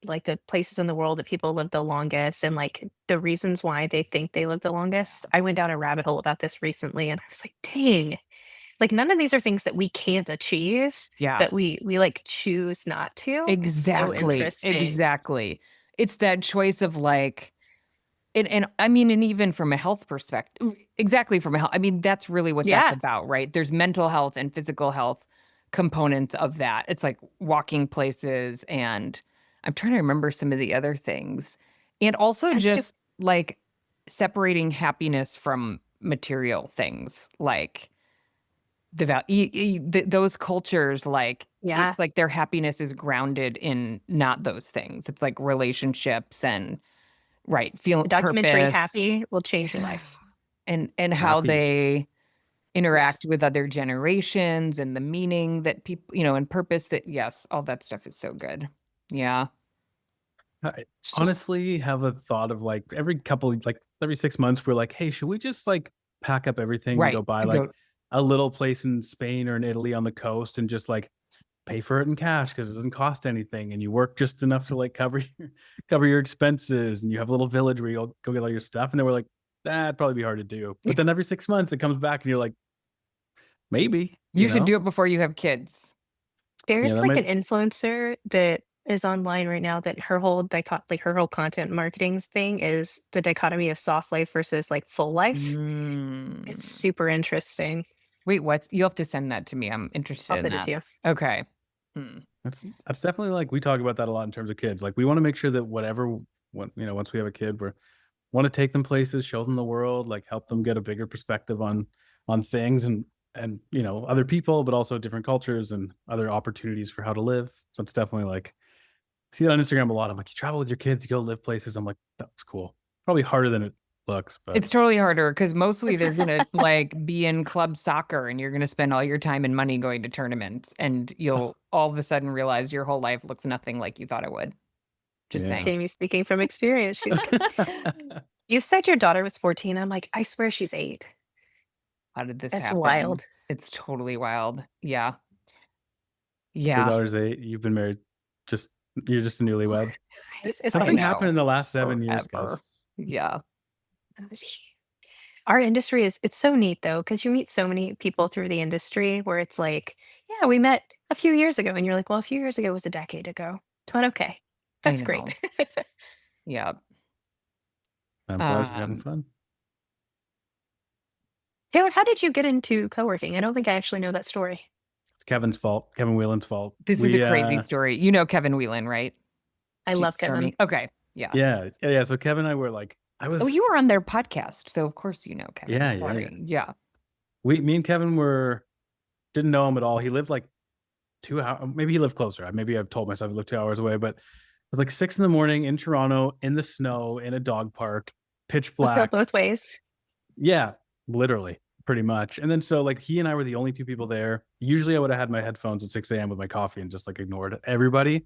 like the places in the world that people live the longest and like the reasons why they think they live the longest. I went down a rabbit hole about this recently and I was like, dang, like none of these are things that we can't achieve. Yeah. That we like choose not to. Exactly. So exactly. It's that choice of like, and I mean, and even from a health perspective, exactly from a health, I mean, that's really what that's about, right? There's mental health and physical health components of that. It's like walking places and I'm trying to remember some of the other things. And also just like separating happiness from material things, like those cultures, like it's like their happiness is grounded in not those things. It's like relationships and feeling documentary purpose. Happy will change your life. and how happy. they interact with other generations and the meaning that people, and purpose that, yes, all that stuff is so good. Yeah. I honestly have a thought of like every 6 months, we're like, hey, should we just like pack up everything and go buy like a little place in Spain or in Italy on the coast and just like pay for it in cash because it doesn't cost anything and you work just enough to like cover your expenses and you have a little village where you'll go get all your stuff. And then we're like, that'd probably be hard to do. But then every 6 months it comes back and you're like, maybe. You should do it before you have kids. There's like an influencer that is online right now that her whole her whole content marketing thing is the dichotomy of soft life versus like full life. It's super interesting. Wait, what? You have to send that to me. I'm interested in that. I'll send it to you. Okay. That's definitely like we talk about that a lot in terms of kids. Like we want to make sure that once we have a kid, we want to take them places, show them the world, like help them get a bigger perspective on things and other people, but also different cultures and other opportunities for how to live. So it's definitely like see that on Instagram a lot. I'm like, you travel with your kids, you go live places. I'm like, that's cool. Probably harder than it looks, but it's totally harder because mostly they're gonna like be in club soccer and you're gonna spend all your time and money going to tournaments and you'll all of a sudden realize your whole life looks nothing like you thought it would. Just saying. Jamie speaking from experience. You said your daughter was 14. I'm like, I swear she's 8. How did this happen? That's wild. It's totally wild. Yeah. Your daughter's 8. You've been married. You're just a newlywed. Something happened in the last 7 years, guys. Yeah. Our industry it's so neat though, because you meet so many people through the industry where it's like, yeah, we met a few years ago, and you're like, well, a few years ago was a decade ago. But okay, that's great. Yeah. I'm glad you're having fun. Taylor, how did you get into co-working? I don't think I actually know that story. It's Kevin's fault. Kevin Whelan's fault. This is a crazy story. You know Kevin Whelan, right? I love Kevin. Okay. Yeah. Yeah. So Kevin and I were like, Oh, you were on their podcast, so of course you know Kevin. Yeah. Me and Kevin didn't know him at all. He lived like 2 hours. Maybe he lived closer. Maybe I've told myself he lived 2 hours away, but it was like 6 a.m. in Toronto, in the snow, in a dog park, pitch black. Both ways. Yeah, literally, pretty much. And then so like he and I were the only 2 people there. Usually I would have had my headphones at 6 a.m. with my coffee and just like ignored everybody.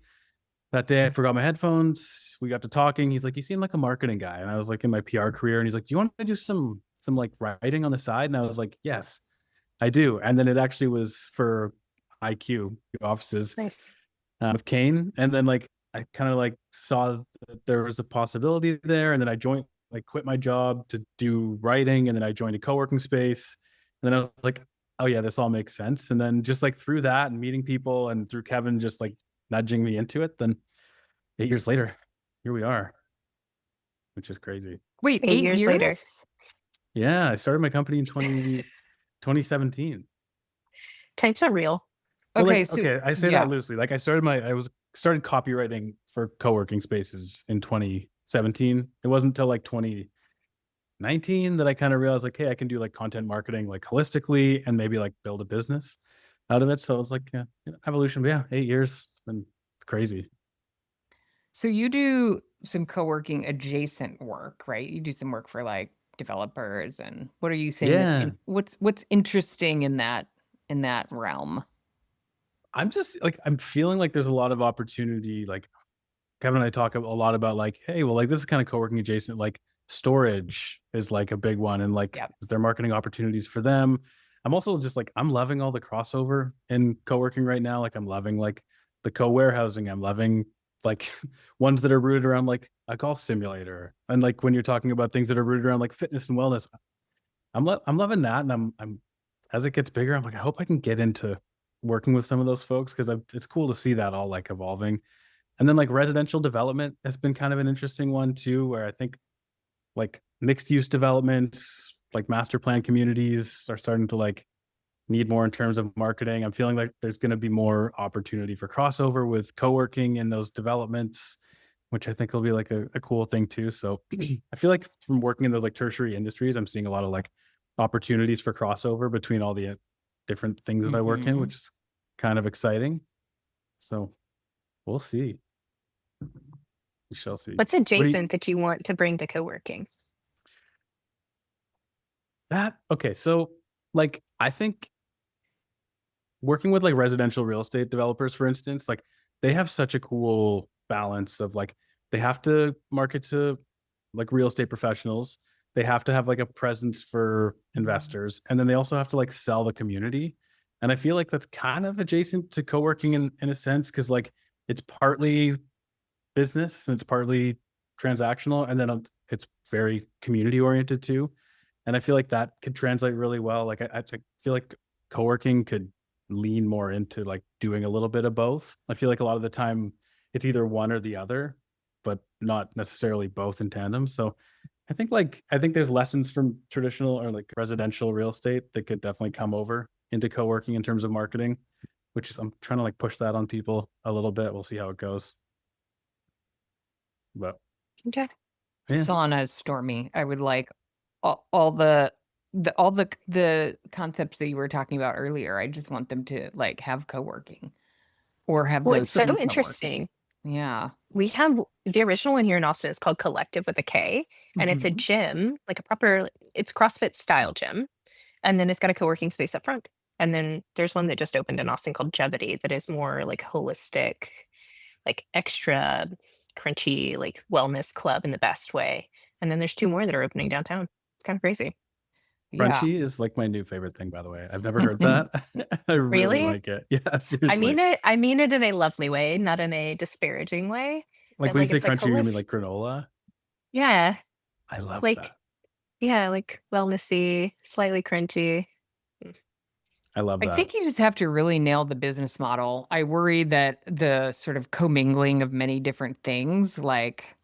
That day I forgot my headphones. We got to talking. He's like, you seem like a marketing guy. And I was like in my PR career. And he's like, do you want to do some like writing on the side? And I was like, yes, I do. And then it actually was for IQ offices of Kane. And then like I kind of like saw that there was a possibility there. And then I quit my job to do writing. And then I joined a co-working space. And then I was like, oh yeah, this all makes sense. And then just like through that and meeting people and through Kevin just like nudging me into it, then 8 years later, here we are, which is crazy. Wait, 8 years later? Yeah, I started my company in 2017. Times are real. Okay, I say that loosely. Like I started copywriting for co-working spaces in 2017. It wasn't until like 2019 that I kind of realized like, hey, I can do like content marketing like holistically and maybe like build a business out of it. So it was like evolution. But yeah, 8 years. It's crazy. So you do some co-working adjacent work, right? You do some work for like developers, and what are you saying? Yeah. What's interesting in that realm? I'm just like I'm feeling like there's a lot of opportunity. Like Kevin and I talk a lot about like, hey, well, like this is kind of co-working adjacent. Like storage is like a big one, and like is there marketing opportunities for them? I'm also just like I'm loving all the crossover in co-working right now. Like I'm loving like the co-warehousing. I'm loving like ones that are rooted around like a golf simulator, and like when you're talking about things that are rooted around like fitness and wellness, I'm loving that. And I'm as it gets bigger, I'm like I hope I can get into working with some of those folks because it's cool to see that all like evolving. And then like residential development has been kind of an interesting one too, where I think like mixed use developments, like master plan communities are starting to like need more in terms of marketing. I'm feeling like there's going to be more opportunity for crossover with co-working in those developments, which I think will be like a cool thing too. So I feel like from working in those like tertiary industries, I'm seeing a lot of like opportunities for crossover between all the different things that I work in, which is kind of exciting. So we'll see. We shall see. What's adjacent that you want to bring to co-working? Okay, so like I think working with like residential real estate developers, for instance, like they have such a cool balance of like they have to market to like real estate professionals. They have to have like a presence for investors. And then they also have to like sell the community. And I feel like that's kind of adjacent to co-working in a sense, because like it's partly business and it's partly transactional. And then it's very community oriented too. And I feel like that could translate really well. Like I feel like co-working could lean more into like doing a little bit of both. I feel like a lot of the time it's either one or the other, but not necessarily both in tandem. So I think there's lessons from traditional or like residential real estate that could definitely come over into co-working in terms of marketing, which is I'm trying to like push that on people a little bit. We'll see how it goes. But Okay. yeah. Saunas, Stormy. I would like all the concepts that you were talking about earlier. I just want them to like have co-working or have Well, those it's so be co-working. interesting. Yeah. We have the original one here in Austin is called Collective with a K, and it's a gym, like a proper, it's CrossFit style gym. And then it's got a co-working space up front. And then there's one that just opened in Austin called Jevity that is more like holistic, like extra crunchy, like wellness club in the best way. And then there's 2 more that are opening downtown. It's kind of crazy. Yeah. Crunchy is like my new favorite thing, by the way. I've never heard that. I really Really? like it. Yeah, I seriously. mean it in a lovely way, not in a disparaging way. Like But when you like say it's like crunchy, you mean holistic. like granola? Yeah. I love Like, that. yeah, like wellnessy, slightly crunchy. Mm. I love I that. think you just have to really nail the business model. I worry that the sort of commingling of many different things, like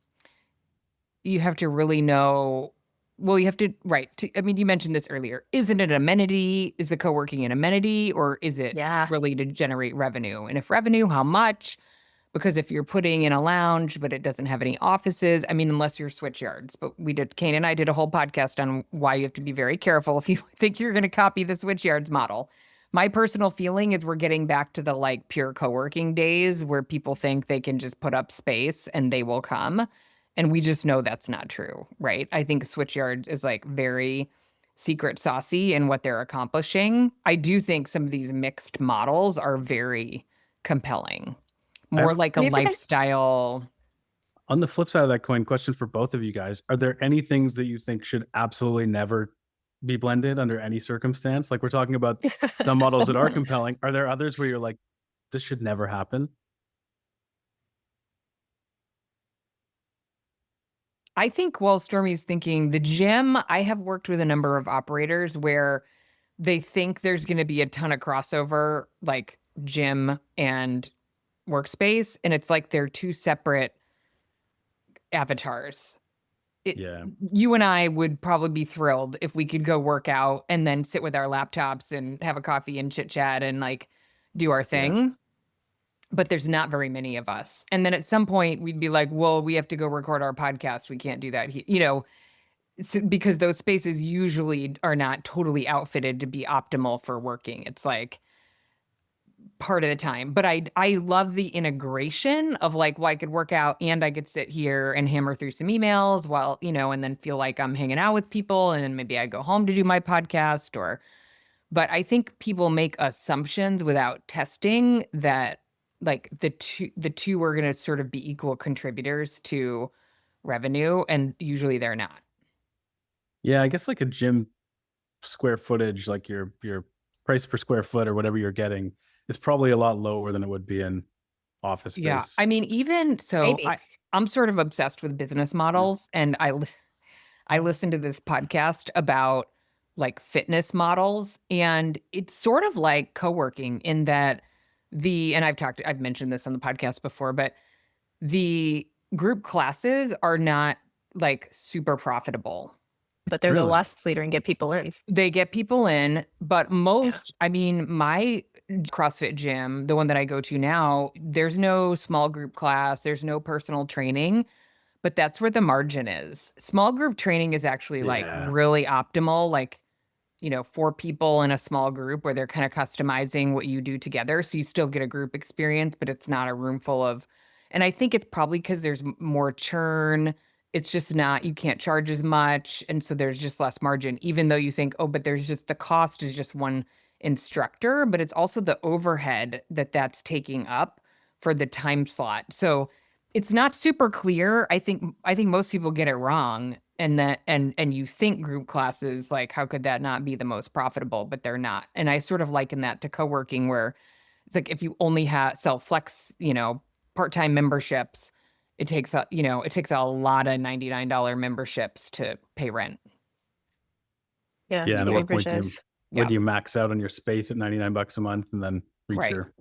you have to really know. Well, you have to, right. I mean, you mentioned this earlier. Isn't it an amenity? Is the co-working an amenity, or is it Yeah. really to generate revenue? And if revenue, how much? Because if you're putting in a lounge, but it doesn't have any offices, I mean, unless you're switch yards. But Kane and I did a whole podcast on why you have to be very careful if you think you're going to copy the switch yards model. My personal feeling is we're getting back to the like pure co-working days where people think they can just put up space and they will come. And we just know that's not true, right? I think switch yards is like very secret saucy in what they're accomplishing. I do think some of these mixed models are very compelling, more like a Have you ever been lifestyle. On the flip side of that coin, question for both of you guys. Are there any things that you think should absolutely never be blended under any circumstance? Like we're talking about some models that are compelling. Are there others where you're like, this should never happen? I think while Stormy's thinking the gym, I have worked with a number of operators where they think there's going to be a ton of crossover, like gym and workspace. And it's like they're 2 separate avatars. Yeah. You and I would probably be thrilled if we could go work out and then sit with our laptops and have a coffee and chit chat and like do our thing. But there's not very many of us. And then at some point we'd be like, well, we have to go record our podcast. We can't do that. Because those spaces usually are not totally outfitted to be optimal for working. It's like part of the time. But I love the integration of like, well, I could work out and I could sit here and hammer through some emails while, and then feel like I'm hanging out with people and then maybe I go home to do my podcast but I think people make assumptions without testing that like the two are going to sort of be equal contributors to revenue, and usually they're not. Yeah, I guess like a gym square footage, like your price per square foot or whatever you're getting is probably a lot lower than it would be in office Yeah. space. I mean, even so, maybe? I'm sort of obsessed with business models, and I listened to this podcast about like fitness models, and it's sort of like co-working in that and I've mentioned this on the podcast before, but the group classes are not like super profitable. But they're the Really? loss leader and get people in. They get people in, but I mean, my CrossFit gym, the one that I go to now, there's no small group class, there's no personal training, but that's where the margin is. Small group training is actually like Yeah. really optimal, like, 4 people in a small group where they're kind of customizing what you do together. So you still get a group experience, but it's not a room full of, and I think it's probably because there's more churn it's just not, you can't charge as much. And so there's just less margin, even though you think, oh, but there's just the cost is just one instructor, but it's also the overhead that's taking up for the time slot. So it's not super clear. I think most people get it wrong. And that and you think group classes, like, how could that not be the most profitable? But they're not. And I sort of liken that to co-working, where it's like if you only sell flex, part-time memberships, it takes a lot of $99 memberships to pay rent. Yeah. And at what point do you max out on your space at $99 a month and then reach your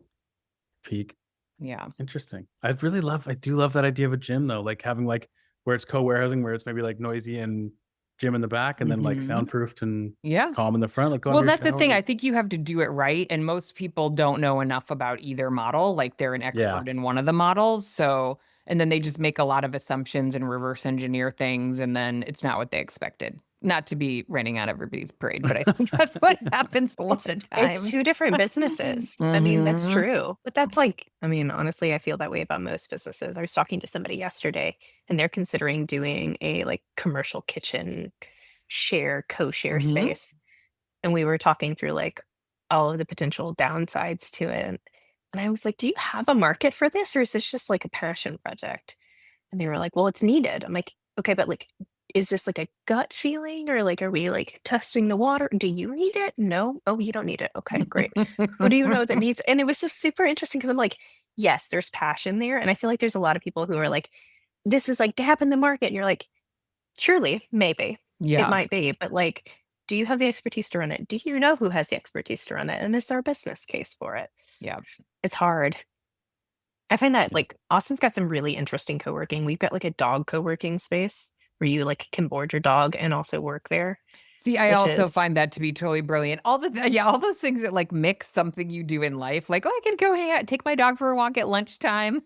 peak? Yeah. Interesting. I do love that idea of a gym though, like having like where it's co-warehousing, where it's maybe like noisy and gym in the back, and then like soundproofed and calm in the front. Like, well, that's the thing. I think you have to do it right, and most people don't know enough about either model. Like, they're an expert in one of the models, so, and then they just make a lot of assumptions and reverse engineer things, and then it's not what they expected. Not to be raining on everybody's parade, but I think that's what happens a lot of times. It's two different businesses. I mean, that's true. But that's like, I mean, honestly, I feel that way about most businesses. I was talking to somebody yesterday, and they're considering doing a like commercial kitchen co-share space. And we were talking through like all of the potential downsides to it. And I was like, do you have a market for this, or is this just like a passion project? And they were like, well, it's needed. I'm like, okay, but like, is this like a gut feeling, or like, are we like testing the water? Do you need it? No. Oh, you don't need it. Okay, great. Who do you know that needs it? And it was just super interesting because I'm like, yes, there's passion there. And I feel like there's a lot of people who are like, this is like gap in the market. And you're like, surely, maybe. It might be, but like, do you have the expertise to run it? Do you know who has the expertise to run it? And is there a business case for it? Yeah. It's hard. I find that like Austin's got some really interesting co-working. We've got like a dog co-working space where you like can board your dog and also work there. See, I also find that to be totally brilliant. All those things that like mix something you do in life, like, oh, I can go hang out, take my dog for a walk at lunchtime.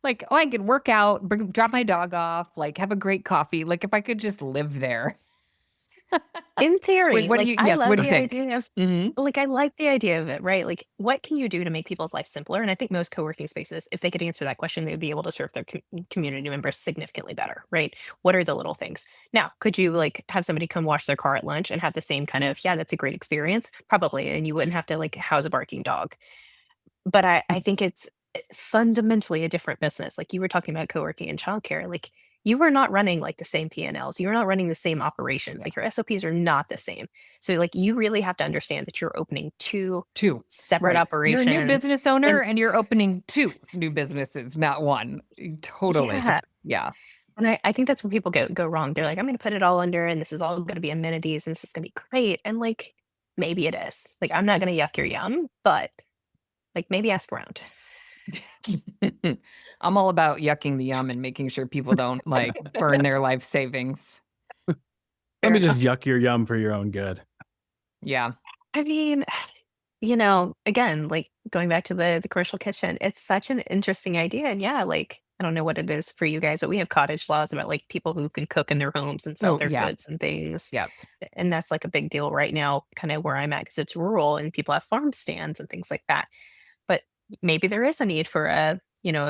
Like, oh, I can work out, drop my dog off, like have a great coffee. Like, if I could just live there. In theory, Wait, what do you think? Idea of, like, I like the idea of it, right? Like, what can you do to make people's life simpler? And I think most co-working spaces, if they could answer that question, they would be able to serve their community members significantly better, right? What are the little things? Now, could you like have somebody come wash their car at lunch and have the same kind of, that's a great experience? Probably. And you wouldn't have to like house a barking dog. But I think it's fundamentally a different business. Like you were talking about co-working and childcare, like you are not running like the same P&Ls. You're not running the same operations. Like your SOPs are not the same. So like you really have to understand that you're opening two separate operations. You're a new business owner and you're opening two new businesses, not one. Totally. Yeah. And I think that's where people go wrong. They're like, I'm going to put it all under, and this is all going to be amenities, and this is going to be great. And like, maybe it is. Like, I'm not going to yuck your yum, but like maybe ask around. I'm all about yucking the yum and making sure people don't like burn their life savings. Let me just yuck your yum for your own good. Yeah. I mean, again, like going back to the commercial kitchen, it's such an interesting idea. And yeah, like, I don't know what it is for you guys, but we have cottage laws about like people who can cook in their homes and sell their goods and things. Yeah. And that's like a big deal right now, kind of where I'm at, because it's rural and people have farm stands and things like that. But maybe there is a need for a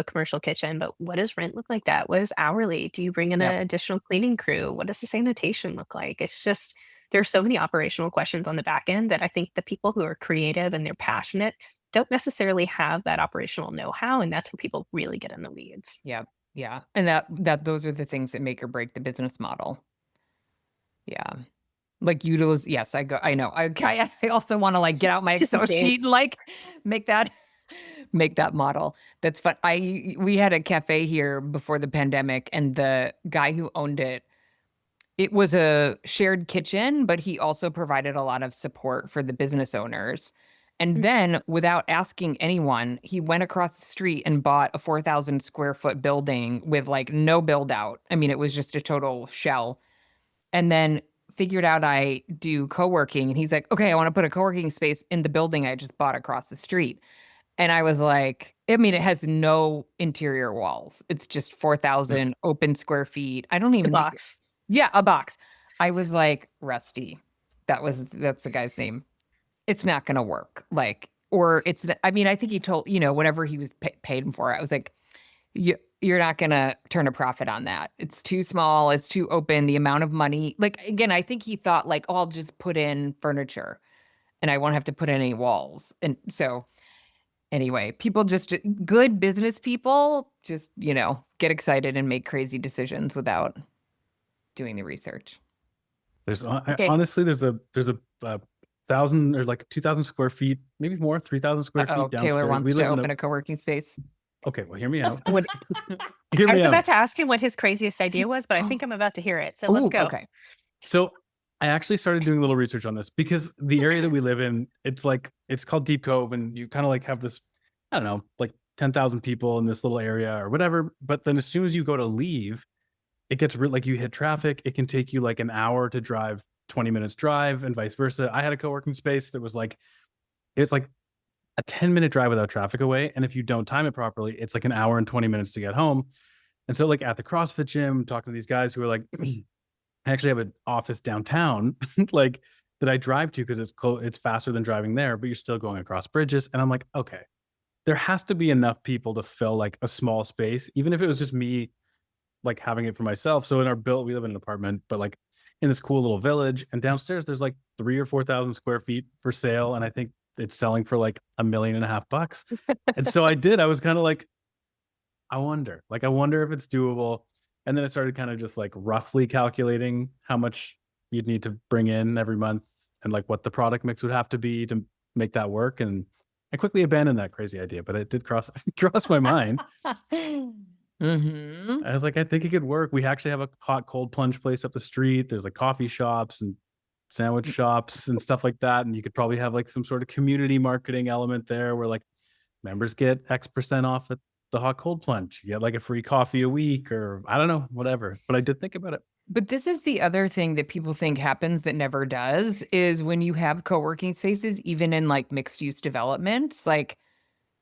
commercial kitchen, but what does rent look like that? What is hourly? Do you bring in an additional cleaning crew? What does the sanitation look like? It's just, there's so many operational questions on the back end that I think the people who are creative and they're passionate don't necessarily have that operational know-how. And that's where people really get in the weeds. Yeah. Yeah. And that those are the things that make or break the business model. Yeah. Like yes, I know. I also want to like get out my Excel sheet and like make that model. That's fun. We had a cafe here before the pandemic, and the guy who owned it was a shared kitchen, but he also provided a lot of support for the business owners. And then without asking anyone, he went across the street and bought a 4,000 square foot building with like no build out. I mean, it was just a total shell. And then figured out I do co-working, and he's like, okay, I want to put a co-working space in the building I just bought across the street. And I was like, I mean, it has no interior walls. It's just 4,000 open square feet. I don't even a box. Yeah, a box. I was like, Rusty. That's the guy's name. It's not going to work. Like, or I mean, I think he told, whatever he was paid him for. I was like, you're not going to turn a profit on that. It's too small. It's too open. The amount of money, like, again, I think he thought like, oh, I'll just put in furniture and I won't have to put in any walls. And so anyway, people just, good business people just, get excited and make crazy decisions without doing the research. There's honestly, there's a 1,000 or like 2,000 square feet, maybe more, 3,000 square feet downstairs. Taylor wants to open a co-working space. Okay, well, hear me out. I was about to ask him what his craziest idea was, but I think I'm about to hear it. So let's go. Okay. So I actually started doing a little research on this because the area that we live in, it's called Deep Cove, and you kind of like have this, I don't know, like 10,000 people in this little area or whatever. But then as soon as you go to leave, it gets like you hit traffic. It can take you like an hour to drive, 20 minutes drive, and vice versa. I had a co-working space that was like, it's like a 10-minute drive without traffic away. And if you don't time it properly, it's like an hour and 20 minutes to get home. And so like at the CrossFit gym, talking to these guys who are like, I actually have an office downtown, like that I drive to because it's faster than driving there, but you're still going across bridges. And I'm like, okay, there has to be enough people to fill like a small space, even if it was just me like having it for myself. So in our build, we live in an apartment, but like in this cool little village, and downstairs there's like 3,000 or 4,000 square feet for sale. And I think it's selling for like $1.5 million. And so I was kind of like, I wonder if it's doable. And then I started kind of just like roughly calculating how much you'd need to bring in every month and like what the product mix would have to be to make that work. And I quickly abandoned that crazy idea, but it did cross my mind. Mm-hmm. I was like, I think it could work. We actually have a hot cold plunge place up the street. There's like coffee shops and sandwich shops and stuff like that. And you could probably have like some sort of community marketing element there where like members get X% off at the hot cold plunge. You get like a free coffee a week, or I don't know, whatever. But I did think about it. But this is the other thing that people think happens that never does, is when you have co-working spaces, even in like mixed use developments, like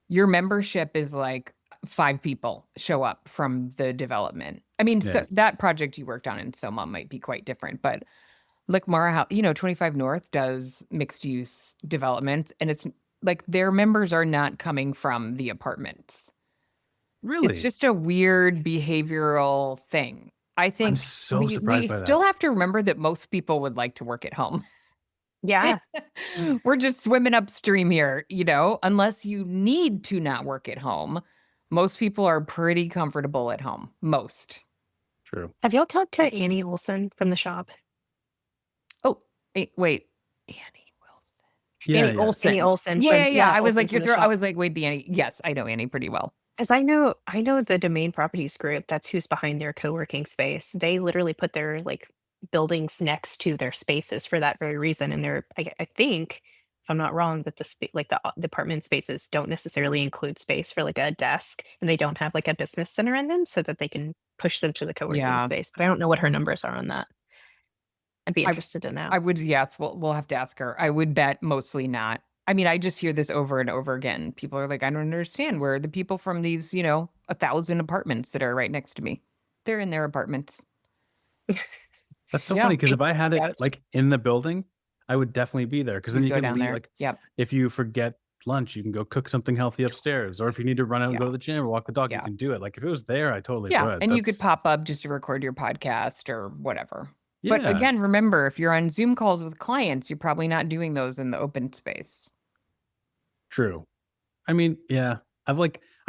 your membership is like 5 people show up from the development. I mean, so that project you worked on in Soma might be quite different, but like Mara, 25 North does mixed use developments, and it's like their members are not coming from the apartments. Really? It's just a weird behavioral thing. I think I'm so surprised by that. We still have to remember that most people would like to work at home. Yeah. We're just swimming upstream here, unless you need to not work at home. Most people are pretty comfortable at home. Most. True. Have y'all talked to Annie Olson from the shop? Oh, wait. Annie Wilson. Yeah, Annie Olson. Annie Olson. Yeah. I was Olson like, I was like, wait, the Annie. Yes, I know Annie pretty well. As I know the Domain Properties Group, that's who's behind their co-working space. They literally put their like buildings next to their spaces for that very reason. And I think, if I'm not wrong, that the apartment spaces don't necessarily include space for like a desk, and they don't have like a business center in them, so that they can push them to the co-working space. But I don't know what her numbers are on that. I'd be interested to know. I would, yes, we'll have to ask her. I would bet mostly not. I mean, I just hear this over and over again. People are like, I don't understand where the people from these, 1,000 apartments that are right next to me, they're in their apartments. That's so funny, because if I had it like in the building, I would definitely be there, because then you can leave there. Like, if you forget lunch, you can go cook something healthy upstairs, or if you need to run out and go to the gym or walk the dog, you can do it. Like if it was there, I totally would. And you could pop up just to record your podcast or whatever. But again, remember, if you're on Zoom calls with clients, you're probably not doing those in the open space. True. I mean, yeah, I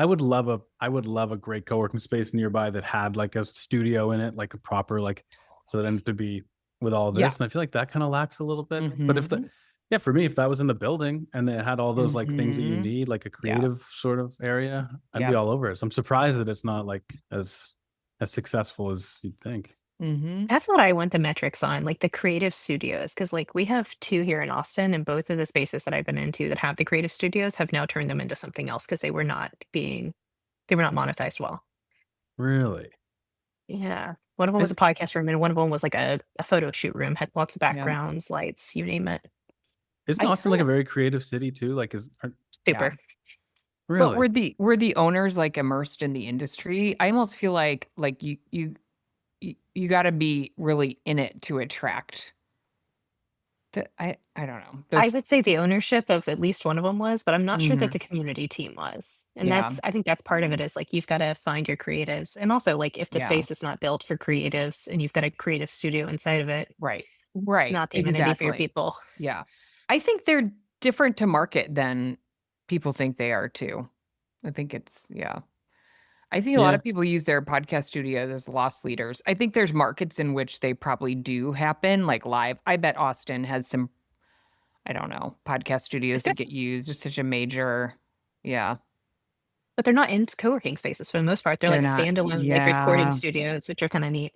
would love a great co-working space nearby that had like a studio in it, like a proper, like, so that ended to be with all of this. And I feel like that kind of lacks a little bit. But for me, if that was in the building and it had all those like things that you need, like a creative sort of area, I'd be all over it. So I'm surprised that it's not like as successful as you'd think. That's what I want the metrics on, like the creative studios, because like we have 2 here in Austin, and both of the spaces that I've been into that have the creative studios have now turned them into something else because they were not monetized well. Really? Yeah. One of them was a podcast room, and one of them was like a photo shoot room, had lots of backgrounds, lights, you name it. Isn't Austin like a very creative city too? Like Super. Really? But were the owners like immersed in the industry? I almost feel like you got to be really in it to attract I don't know. I would say the ownership of at least one of them was, but I'm not sure that Mhm. the community team was. And Yeah. I think that's part of it is like you've got to find your creatives. And also like if the Yeah. space is not built for creatives and you've got a creative studio inside of it, Right. not the amenity for your Exactly. people. Yeah. I think they're different to market than people think they are too. I think it's I think a lot Yeah. of people use their podcast studios as loss leaders. I think there's markets in which they probably do happen, like live. I bet Austin has some, I don't know, podcast studios that get used. It's such a major, yeah. But they're not in co-working spaces for the most part. They're They're like not. standalone, like recording Yeah. studios, which are kind of neat.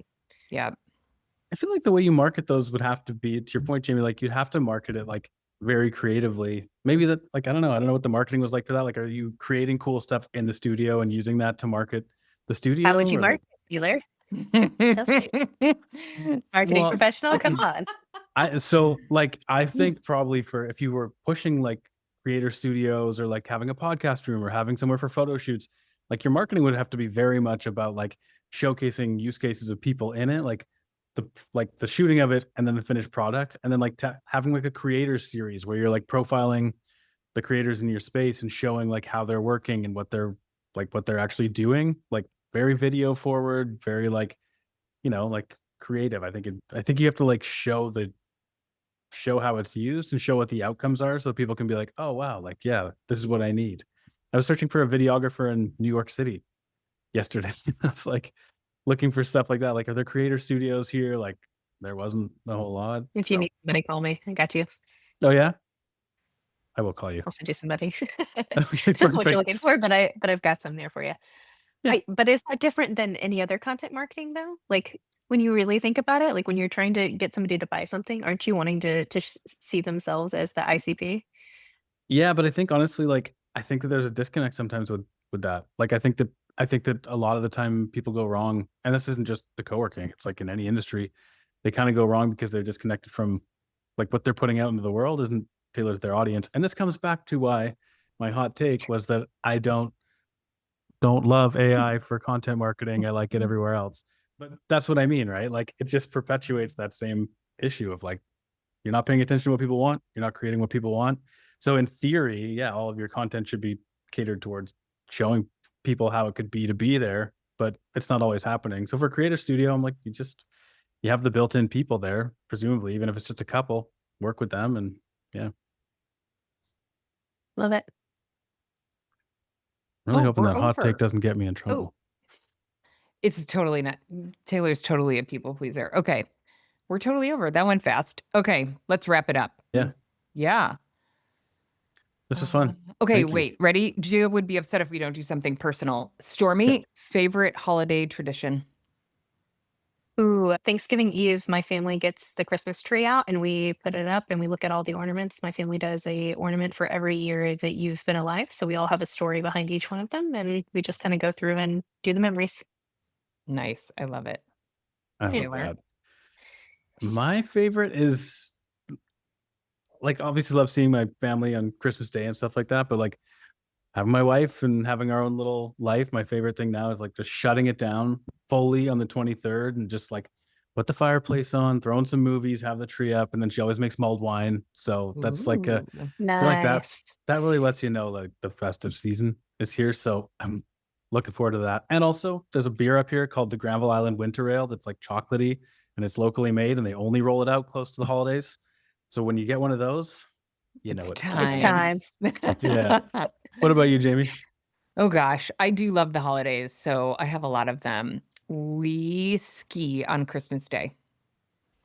Yeah. I feel like the way you market those would have to be, to your point, Jamie, like you'd have to market it like very creatively. Maybe that, like, I don't know what the marketing was like for that. Like, are you creating cool stuff in the studio and using that to market the How studio? would you Or like, market, Wheeler? Marketing well, professional? Come on. I think probably for if you were pushing like creator studios or like having a podcast room or having somewhere for photo shoots, like your marketing would have to be very much about like showcasing use cases of people in it, like the shooting of it and then the finished product, and then like having like a creators series where you're like profiling the creators in your space and showing like how they're working and what they're actually doing, like very video forward, very like like creative. I think you have to like show how it's used and show what the outcomes are so people can be like, oh wow, like yeah, this is what I need. I was searching for a videographer in New York City yesterday. I was like looking for stuff like that. Like, are there creator studios here? Like there wasn't a whole lot. If you need somebody, call me. I got you. Oh yeah, I will call you. I'll send you somebody. Okay, Depends what you're perfect. looking for, but I've got some there for you. Yeah. But is that different than any other content marketing though? Like when you really think about it, like when you're trying to get somebody to buy something, aren't you wanting to see themselves as the ICP? Yeah, but I think honestly, like I think that there's a disconnect sometimes with that. Like I think that a lot of the time people go wrong, and this isn't just the co-working, it's like in any industry, they kind of go wrong because they're disconnected from like what they're putting out into the world isn't tailored to their audience. And this comes back to why my hot take was that I don't love AI for content marketing. I like it everywhere else. But that's what I mean, right? Like it just perpetuates that same issue of like you're not paying attention to what people want, you're not creating what people want. So in theory, yeah, all of your content should be catered towards showing people how it could be to be there, but it's not always happening. So for Creator Studio, I'm like, you have the built-in people there, presumably, even if it's just a couple, work with them and yeah. Love it. Really Oh, hoping we're that hot over. take doesn't get me in Oh, trouble. it's totally not. Taylor's totally a people pleaser. Okay. We're totally over. That went fast. Okay. Let's wrap it up. Yeah, Yeah. this was fun. Okay. Thank you. Wait. Ready? Gia would be upset if we don't do something personal. Stormy, Okay. favorite holiday tradition? Ooh, Thanksgiving Eve, my family gets the Christmas tree out and we put it up and we look at all the ornaments. My family does a ornament for every year that you've been alive. So we all have a story behind each one of them and we just kind of go through and do the memories. Nice. I love it. I love Taylor. that. My favorite is like obviously love seeing my family on Christmas Day and stuff like that, but like having my wife and having our own little life. My favorite thing now is like just shutting it down fully on the 23rd and just like put the fireplace on, throwing some movies, have the tree up, and then she always makes mulled wine. So that's like Ooh. I feel like Nice. that really lets you know like the festive season is here. So I'm looking forward to that. And also there's a beer up here called the Granville Island Winter Ale that's like chocolatey and it's locally made and they only roll it out close to the holidays. So when you get one of those, you know it's time. It's time. Yeah. What about you, Jamie? Oh gosh, I do love the holidays, so I have a lot of them. We ski on Christmas Day.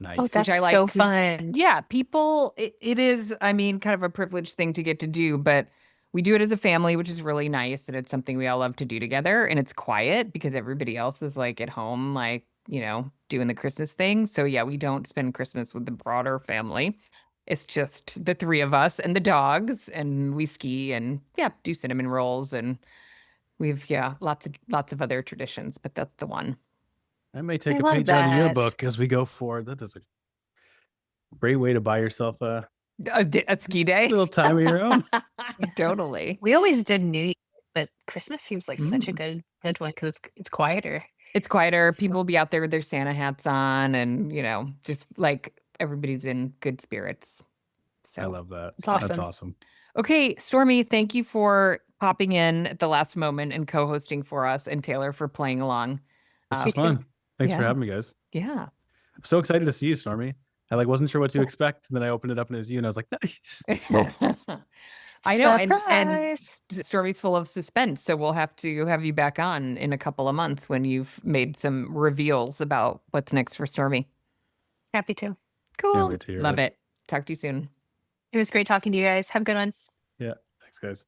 Nice. Oh, Which that's I like so 'cause, fun. yeah, people, it is, I mean, kind of a privileged thing to get to do, but we do it as a family, which is really nice. And it's something we all love to do together. And it's quiet because everybody else is like at home, like, doing the Christmas thing. So yeah, we don't spend Christmas with the broader family. It's just the three of us and the dogs, and we ski and yeah, do cinnamon rolls, and we've lots of other traditions, but that's the one. I may I take a love page out of your that. book as we go forward. That is a great way to buy yourself a A ski day. little time of your own. Totally. We always did New Year, but Christmas seems like such a Mm. good one because it's quieter. It's quieter. So People will be out there with their Santa hats on and, just like everybody's in good spirits. So I love that. It's awesome. That's awesome. Okay, Stormy, thank you for popping in at the last moment and co-hosting for us, and Taylor for playing along. This was fun. Thanks for yeah. having me, guys. Yeah. So excited to see you, Stormy. I wasn't sure what to expect. And then I opened it up and it was you, and I was like, nice. I know, and Surprise. Stormy's full of suspense, so we'll have to have you back on in a couple of months when you've made some reveals about what's next for Stormy. Happy to. Cool. Can't wait to hear Love it. Talk to you soon. It was great talking to you guys. Have a good one. Yeah. Thanks, guys.